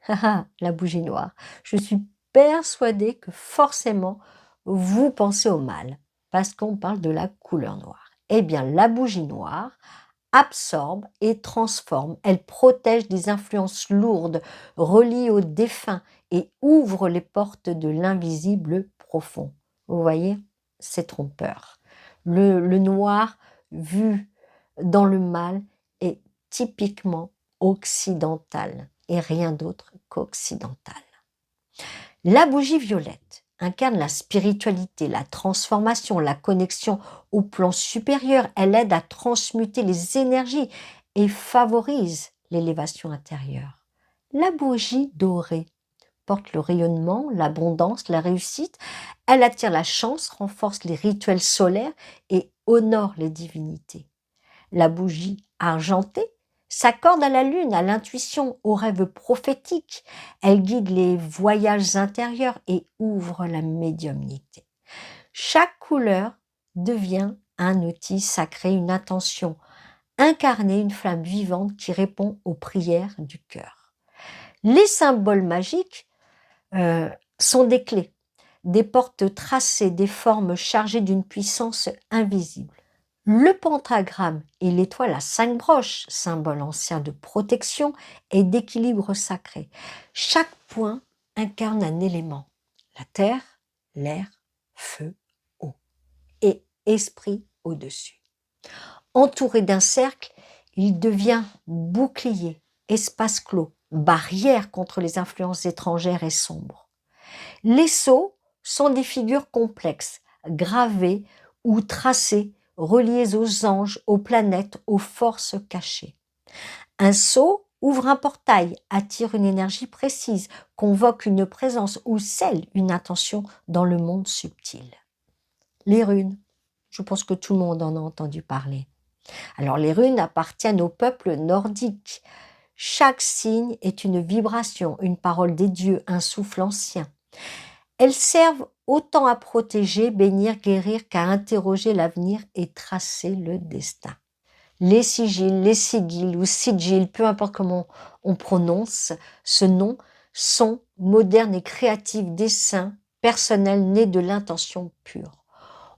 la bougie noire, je suis persuadée que forcément vous pensez au mal, parce qu'on parle de la couleur noire. Eh bien, la bougie noire absorbe et transforme. Elle protège des influences lourdes, relie aux défunts et ouvre les portes de l'invisible profond. Vous voyez, c'est trompeur. Le noir, vu dans le mal, est typiquement occidental et rien d'autre qu'occidental. La bougie violette incarne la spiritualité, la transformation, la connexion au plan supérieur. Elle aide à transmuter les énergies et favorise l'élévation intérieure. La bougie dorée porte le rayonnement, l'abondance, la réussite. Elle attire la chance, renforce les rituels solaires et honore les divinités. La bougie argentée s'accorde à la lune, à l'intuition, aux rêves prophétiques. Elle guide les voyages intérieurs et ouvre la médiumnité. Chaque couleur devient un outil sacré, une intention, incarner une flamme vivante qui répond aux prières du cœur. Les symboles magiques sont des clés, des portes tracées, des formes chargées d'une puissance invisible. Le pentagramme et l'étoile à 5 broches, symbole ancien de protection et d'équilibre sacré. Chaque point incarne un élément, la terre, l'air, feu, eau et esprit au-dessus. Entouré d'un cercle, il devient bouclier, espace clos, barrière contre les influences étrangères et sombres. Les sceaux sont des figures complexes, gravées ou tracées, reliées aux anges, aux planètes, aux forces cachées. Un sceau ouvre un portail, attire une énergie précise, convoque une présence ou scelle une intention dans le monde subtil. Les runes, je pense que tout le monde en a entendu parler. Alors les runes appartiennent au peuple nordique. Chaque signe est une vibration, une parole des dieux, un souffle ancien. Elles servent autant à protéger, bénir, guérir qu'à interroger l'avenir et tracer le destin. Les sigils ou sigils, peu importe comment on prononce ce nom, sont modernes et créatifs dessins personnels nés de l'intention pure.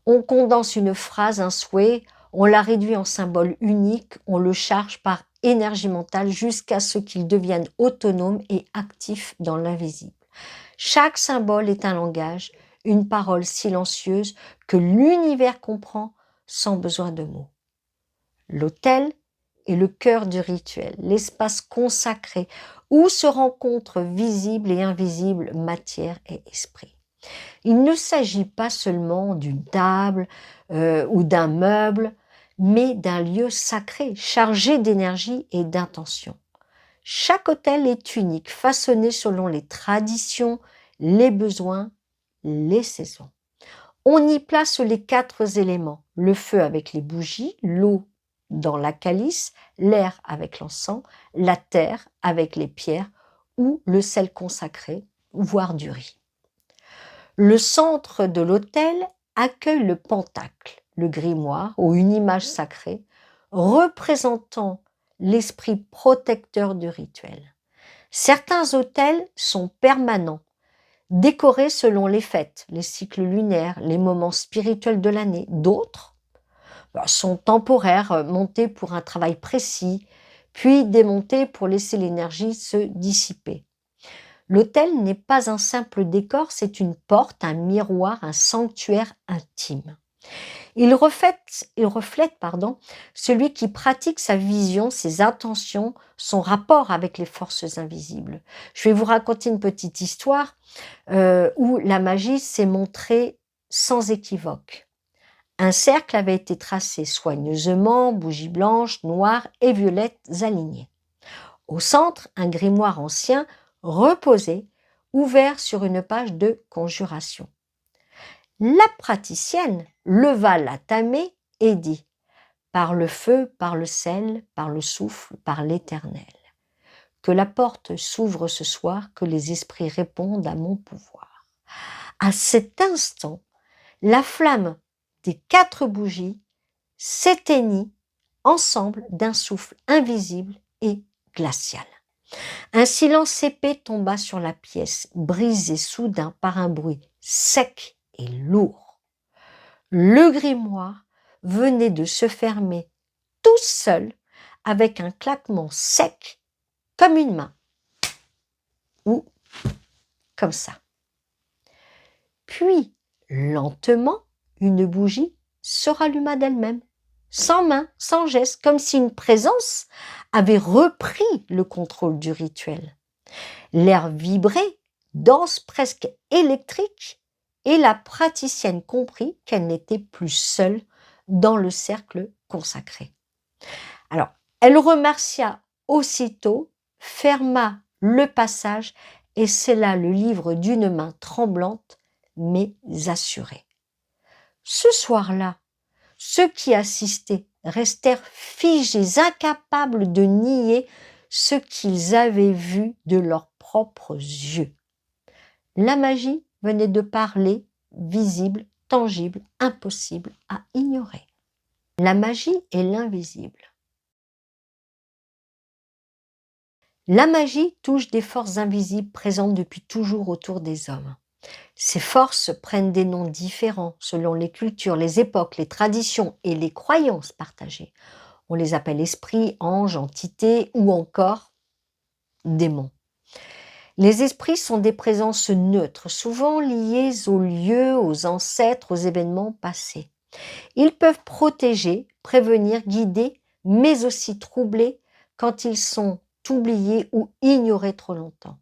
On condense une phrase, un souhait, on la réduit en symbole unique, on le charge par énergie mentale jusqu'à ce qu'il devienne autonome et actif dans l'invisible. Chaque symbole est un langage, une parole silencieuse que l'univers comprend sans besoin de mots. L'autel est le cœur du rituel, l'espace consacré où se rencontrent visible et invisible matière et esprit. Il ne s'agit pas seulement d'une table ou d'un meuble, mais d'un lieu sacré, chargé d'énergie et d'intention. Chaque autel est unique, façonné selon les traditions, les besoins, les saisons. On y place les 4 éléments, le feu avec les bougies, l'eau dans la calice, l'air avec l'encens, la terre avec les pierres ou le sel consacré, voire du riz. Le centre de l'autel accueille le pentacle, le grimoire ou une image sacrée représentant l'esprit protecteur du rituel. Certains autels sont permanents, décorés selon les fêtes, les cycles lunaires, les moments spirituels de l'année. D'autres sont temporaires, montés pour un travail précis, puis démontés pour laisser l'énergie se dissiper. L'autel n'est pas un simple décor, c'est une porte, un miroir, un sanctuaire intime. Il reflète celui qui pratique sa vision, ses intentions, son rapport avec les forces invisibles. Je vais vous raconter une petite histoire où la magie s'est montrée sans équivoque. Un cercle avait été tracé soigneusement, bougies blanches, noires et violettes alignées. Au centre, un grimoire ancien reposait, ouvert sur une page de conjuration. La praticienne leva la tamée et dit « Par le feu, par le sel, par le souffle, par l'Éternel. Que la porte s'ouvre ce soir, que les esprits répondent à mon pouvoir. » À cet instant, la flamme des 4 bougies s'éteignit ensemble d'un souffle invisible et glacial. Un silence épais tomba sur la pièce, brisé soudain par un bruit sec et lourd. Le grimoire venait de se fermer tout seul avec un claquement sec comme une main, ou comme ça. Puis, lentement, une bougie se ralluma d'elle-même, sans main, sans geste, comme si une présence avait repris le contrôle du rituel. L'air vibrait, dense, presque électrique, et la praticienne comprit qu'elle n'était plus seule dans le cercle consacré. Alors, elle remercia aussitôt, ferma le passage et scella le livre d'une main tremblante, mais assurée. Ce soir-là, ceux qui assistaient restèrent figés, incapables de nier ce qu'ils avaient vu de leurs propres yeux. La magie venait de parler, visible, tangible, impossible à ignorer. La magie est l'invisible. La magie touche des forces invisibles présentes depuis toujours autour des hommes. Ces forces prennent des noms différents selon les cultures, les époques, les traditions et les croyances partagées. On les appelle esprits, anges, entités ou encore démons. Les esprits sont des présences neutres, souvent liées aux lieux, aux ancêtres, aux événements passés. Ils peuvent protéger, prévenir, guider, mais aussi troubler quand ils sont oubliés ou ignorés trop longtemps.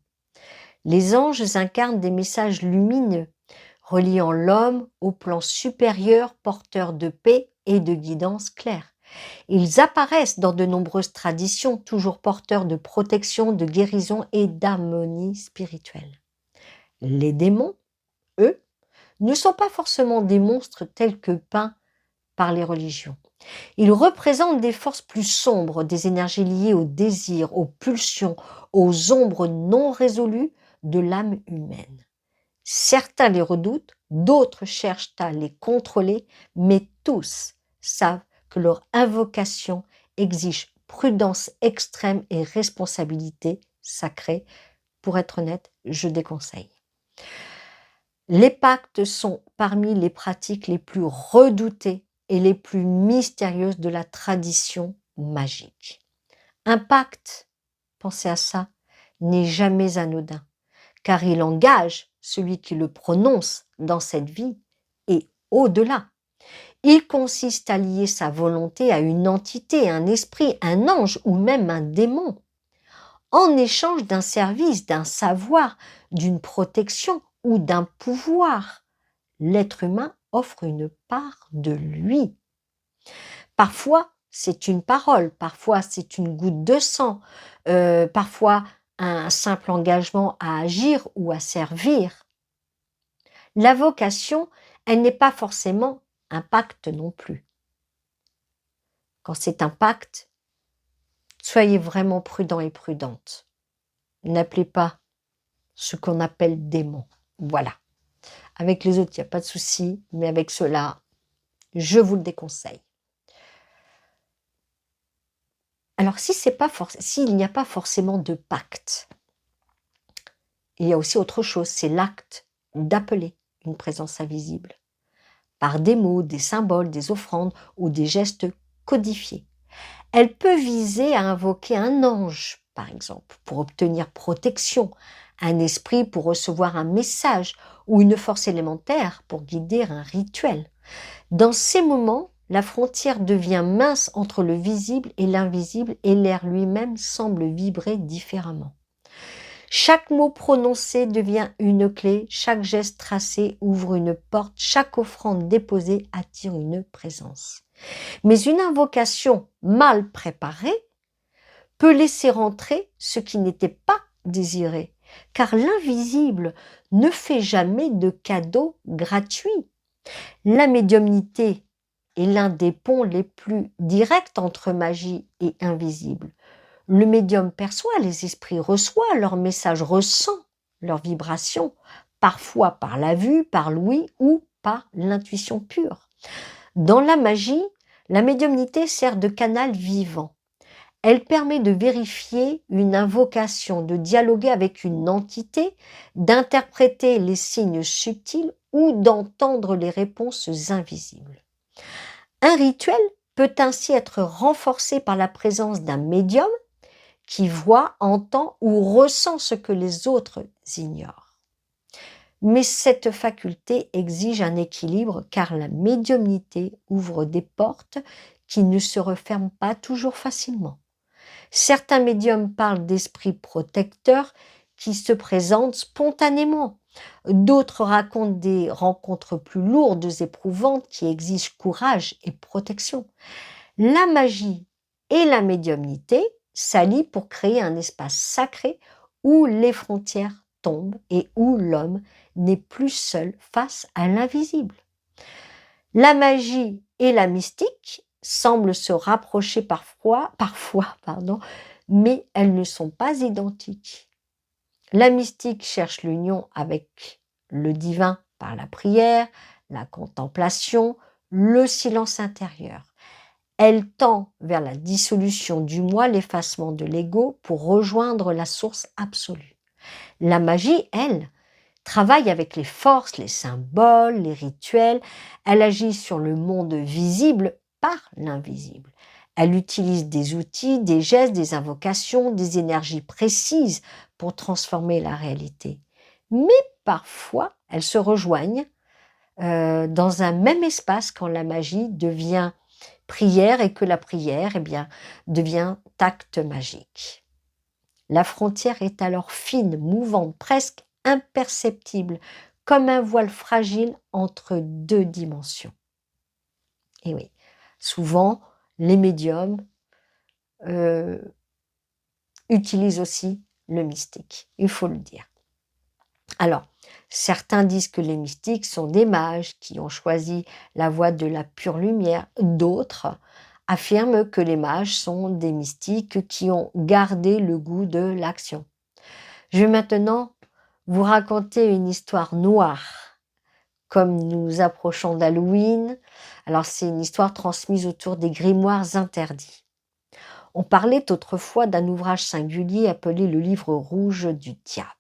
Les anges incarnent des messages lumineux, reliant l'homme au plan supérieur, porteur de paix et de guidance claire. Ils apparaissent dans de nombreuses traditions, toujours porteurs de protection, de guérison et d'harmonie spirituelle. Les démons, eux, ne sont pas forcément des monstres tels que peints par les religions. Ils représentent des forces plus sombres, des énergies liées au désir, aux pulsions, aux ombres non résolues de l'âme humaine. Certains les redoutent, d'autres cherchent à les contrôler, mais tous savent que leur invocation exige prudence extrême et responsabilité sacrée. Pour être honnête, je déconseille. Les pactes sont parmi les pratiques les plus redoutées et les plus mystérieuses de la tradition magique. Un pacte, pensez à ça, n'est jamais anodin, car il engage celui qui le prononce dans cette vie et au-delà. Il consiste à lier sa volonté à une entité, un esprit, un ange ou même un démon, en échange d'un service, d'un savoir, d'une protection ou d'un pouvoir. L'être humain offre une part de lui. Parfois, c'est une parole, parfois c'est une goutte de sang, parfois un simple engagement à agir ou à servir. La vocation, elle n'est pas forcément un pacte non plus. Quand c'est un pacte, soyez vraiment prudents et prudentes. N'appelez pas ce qu'on appelle démon. Voilà. Avec les autres, il n'y a pas de souci, mais avec ceux-là, je vous le déconseille. Alors, s'il n'y a pas forcément de pacte, il y a aussi autre chose, c'est l'acte d'appeler une présence invisible, par des mots, des symboles, des offrandes ou des gestes codifiés. Elle peut viser à invoquer un ange, par exemple, pour obtenir protection, un esprit pour recevoir un message ou une force élémentaire pour guider un rituel. Dans ces moments, la frontière devient mince entre le visible et l'invisible et l'air lui-même semble vibrer différemment. Chaque mot prononcé devient une clé, chaque geste tracé ouvre une porte, chaque offrande déposée attire une présence. Mais une invocation mal préparée peut laisser rentrer ce qui n'était pas désiré, car l'invisible ne fait jamais de cadeaux gratuits. La médiumnité est l'un des ponts les plus directs entre magie et invisible. Le médium perçoit les esprits, reçoit leurs messages, ressent leurs vibrations, parfois par la vue, par l'ouïe ou par l'intuition pure. Dans la magie, la médiumnité sert de canal vivant. Elle permet de vérifier une invocation, de dialoguer avec une entité, d'interpréter les signes subtils ou d'entendre les réponses invisibles. Un rituel peut ainsi être renforcé par la présence d'un médium qui voit, entend ou ressent ce que les autres ignorent. Mais cette faculté exige un équilibre car la médiumnité ouvre des portes qui ne se referment pas toujours facilement. Certains médiums parlent d'esprits protecteurs qui se présentent spontanément. D'autres racontent des rencontres plus lourdes, éprouvantes, qui exigent courage et protection. La magie et la médiumnité s'allient pour créer un espace sacré où les frontières tombent et où l'homme n'est plus seul face à l'invisible. La magie et la mystique semblent se rapprocher parfois, mais elles ne sont pas identiques. La mystique cherche l'union avec le divin par la prière, la contemplation, le silence intérieur. Elle tend vers la dissolution du moi, l'effacement de l'ego pour rejoindre la source absolue. La magie, elle, travaille avec les forces, les symboles, les rituels. Elle agit sur le monde visible par l'invisible. Elle utilise des outils, des gestes, des invocations, des énergies précises pour transformer la réalité. Mais parfois, elles se rejoignent dans un même espace quand la magie devient prière et que la prière devient acte magique. La frontière est alors fine, mouvante, presque imperceptible, comme un voile fragile entre deux dimensions. Et oui, souvent, les médiums utilisent aussi le mystique, il faut le dire. Alors, certains disent que les mystiques sont des mages qui ont choisi la voie de la pure lumière. D'autres affirment que les mages sont des mystiques qui ont gardé le goût de l'action. Je vais maintenant vous raconter une histoire noire. Comme nous approchons d'Halloween, alors c'est une histoire transmise autour des grimoires interdits. On parlait autrefois d'un ouvrage singulier appelé le livre rouge du diable.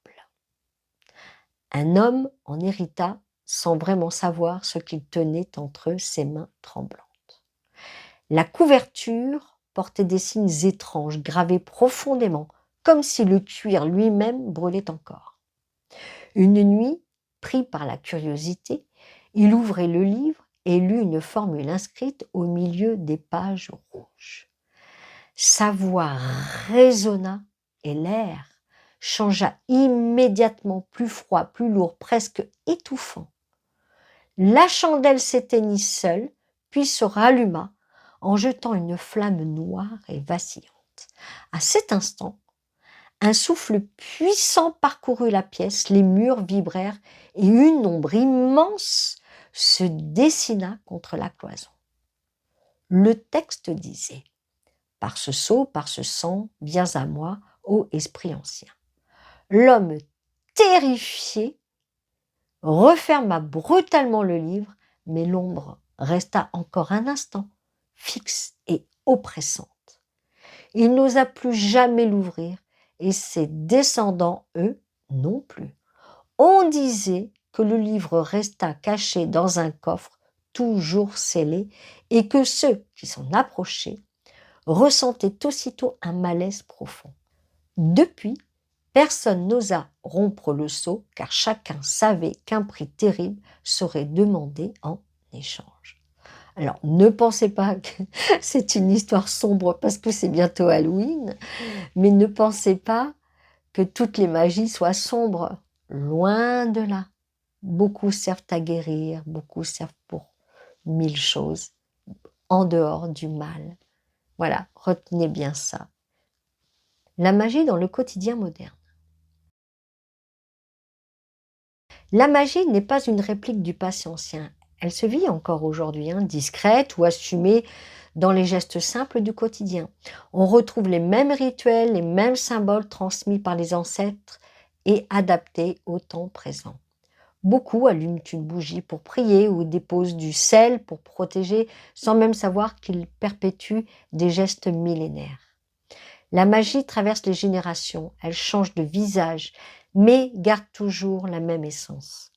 Un homme en hérita sans vraiment savoir ce qu'il tenait entre ses mains tremblantes. La couverture portait des signes étranges, gravés profondément, comme si le cuir lui-même brûlait encore. Une nuit, pris par la curiosité, il ouvrit le livre et lut une formule inscrite au milieu des pages rouges. Sa voix résonna et l'air changea immédiatement, plus froid, plus lourd, presque étouffant. La chandelle s'éteignit seule, puis se ralluma en jetant une flamme noire et vacillante. À cet instant, un souffle puissant parcourut la pièce, les murs vibrèrent et une ombre immense se dessina contre la cloison. Le texte disait « Par ce sceau, par ce sang, viens à moi, ô esprit ancien ». L'homme, terrifié, referma brutalement le livre, mais l'ombre resta encore un instant, fixe et oppressante. Il n'osa plus jamais l'ouvrir, et ses descendants, eux, non plus. On disait que le livre resta caché dans un coffre, toujours scellé, et que ceux qui s'en approchaient ressentaient aussitôt un malaise profond. Depuis, personne n'osa rompre le sceau, car chacun savait qu'un prix terrible serait demandé en échange. Alors, ne pensez pas que c'est une histoire sombre parce que c'est bientôt Halloween, mais ne pensez pas que toutes les magies soient sombres. Loin de là. Beaucoup servent à guérir, beaucoup servent pour 1000 choses, en dehors du mal. Voilà, retenez bien ça. La magie dans le quotidien moderne. La magie n'est pas une réplique du passé ancien. Elle se vit encore aujourd'hui, discrète ou assumée dans les gestes simples du quotidien. On retrouve les mêmes rituels, les mêmes symboles transmis par les ancêtres et adaptés au temps présent. Beaucoup allument une bougie pour prier ou déposent du sel pour protéger sans même savoir qu'ils perpétuent des gestes millénaires. La magie traverse les générations, elle change de visage, mais garde toujours la même essence.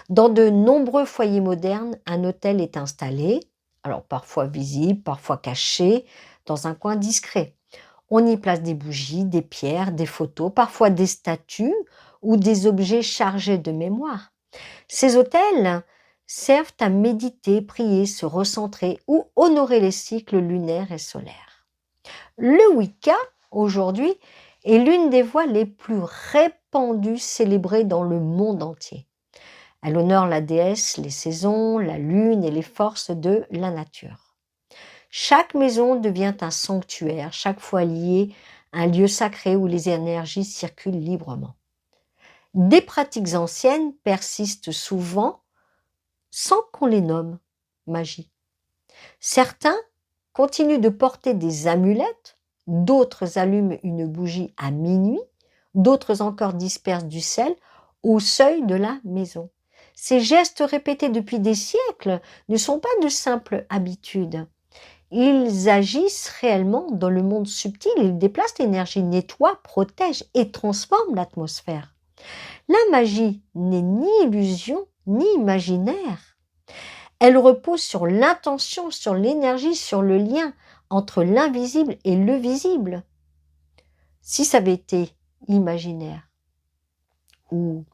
Dans de nombreux foyers modernes, un autel est installé, alors parfois visible, parfois caché, dans un coin discret. On y place des bougies, des pierres, des photos, parfois des statues ou des objets chargés de mémoire. Ces autels servent à méditer, prier, se recentrer ou honorer les cycles lunaires et solaires. Le Wicca, aujourd'hui, est l'une des voies les plus répandues célébrées dans le monde entier. Elle honore la déesse, les saisons, la lune et les forces de la nature. Chaque maison devient un sanctuaire, chaque foyer un lieu sacré où les énergies circulent librement. Des pratiques anciennes persistent souvent sans qu'on les nomme magie. Certains continuent de porter des amulettes, d'autres allument une bougie à minuit, d'autres encore dispersent du sel au seuil de la maison. Ces gestes répétés depuis des siècles ne sont pas de simples habitudes. Ils agissent réellement dans le monde subtil, ils déplacent l'énergie, nettoient, protègent et transforment l'atmosphère. La magie n'est ni illusion ni imaginaire. Elle repose sur l'intention, sur l'énergie, sur le lien entre l'invisible et le visible. Si ça avait été imaginaire, ou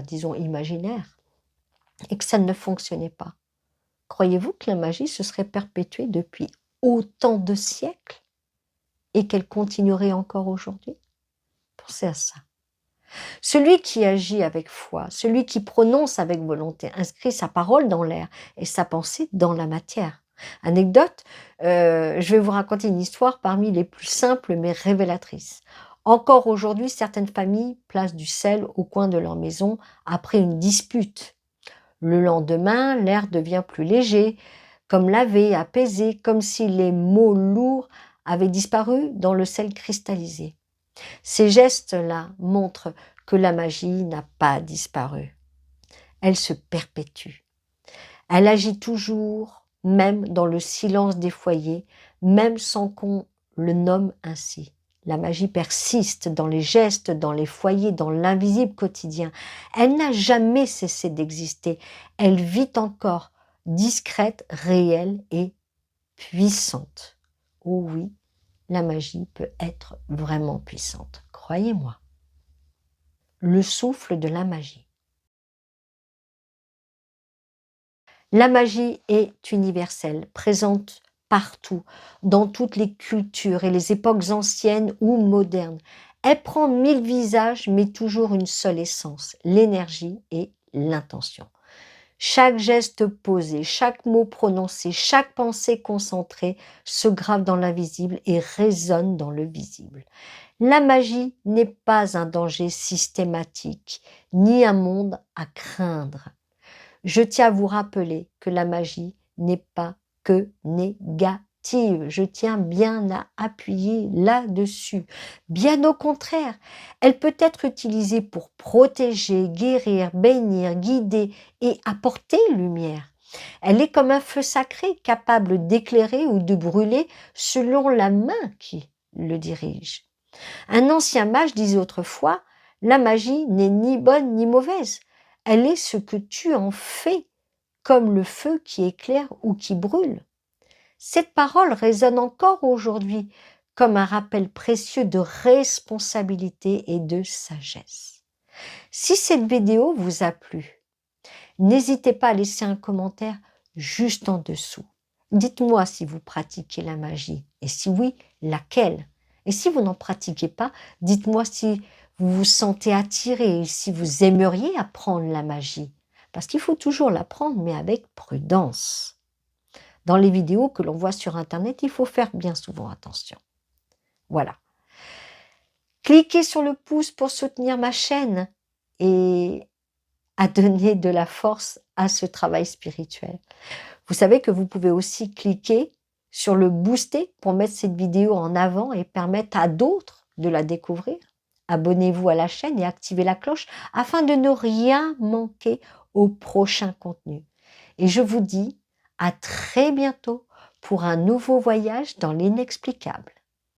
disons imaginaire, et que ça ne fonctionnait pas, croyez-vous que la magie se serait perpétuée depuis autant de siècles et qu'elle continuerait encore aujourd'hui? Pensez à ça. Celui qui agit avec foi, celui qui prononce avec volonté, inscrit sa parole dans l'air et sa pensée dans la matière. Anecdote, je vais vous raconter une histoire parmi les plus simples mais révélatrices. Encore aujourd'hui, certaines familles placent du sel au coin de leur maison après une dispute. Le lendemain, l'air devient plus léger, comme lavé, apaisé, comme si les mots lourds avaient disparu dans le sel cristallisé. Ces gestes-là montrent que la magie n'a pas disparu. Elle se perpétue. Elle agit toujours, même dans le silence des foyers, même sans qu'on le nomme ainsi. La magie persiste dans les gestes, dans les foyers, dans l'invisible quotidien. Elle n'a jamais cessé d'exister. Elle vit encore, discrète, réelle et puissante. Oh oui, la magie peut être vraiment puissante, croyez-moi. Le souffle de la magie. La magie est universelle, présente partout, dans toutes les cultures et les époques anciennes ou modernes. Elle prend 1000 visages, mais toujours une seule essence, l'énergie et l'intention. Chaque geste posé, chaque mot prononcé, chaque pensée concentrée se grave dans l'invisible et résonne dans le visible. La magie n'est pas un danger systématique, ni un monde à craindre. Je tiens à vous rappeler que la magie n'est pas que négative. Je tiens bien à appuyer là-dessus. Bien au contraire, elle peut être utilisée pour protéger, guérir, bénir, guider et apporter lumière. Elle est comme un feu sacré capable d'éclairer ou de brûler selon la main qui le dirige. Un ancien mage disait autrefois: La magie n'est ni bonne ni mauvaise. Elle est ce que tu en fais, comme le feu qui éclaire ou qui brûle. Cette parole résonne encore aujourd'hui comme un rappel précieux de responsabilité et de sagesse. Si cette vidéo vous a plu, n'hésitez pas à laisser un commentaire juste en dessous. Dites-moi si vous pratiquez la magie et si oui, laquelle. Et si vous n'en pratiquez pas, dites-moi si vous vous sentez attiré et si vous aimeriez apprendre la magie. Parce qu'il faut toujours l'apprendre, mais avec prudence. Dans les vidéos que l'on voit sur Internet, il faut faire bien souvent attention. Voilà. Cliquez sur le pouce pour soutenir ma chaîne et à donner de la force à ce travail spirituel. Vous savez que vous pouvez aussi cliquer sur le booster pour mettre cette vidéo en avant et permettre à d'autres de la découvrir. Abonnez-vous à la chaîne et activez la cloche afin de ne rien manquer au prochain contenu. Et je vous dis à très bientôt pour un nouveau voyage dans l'inexplicable.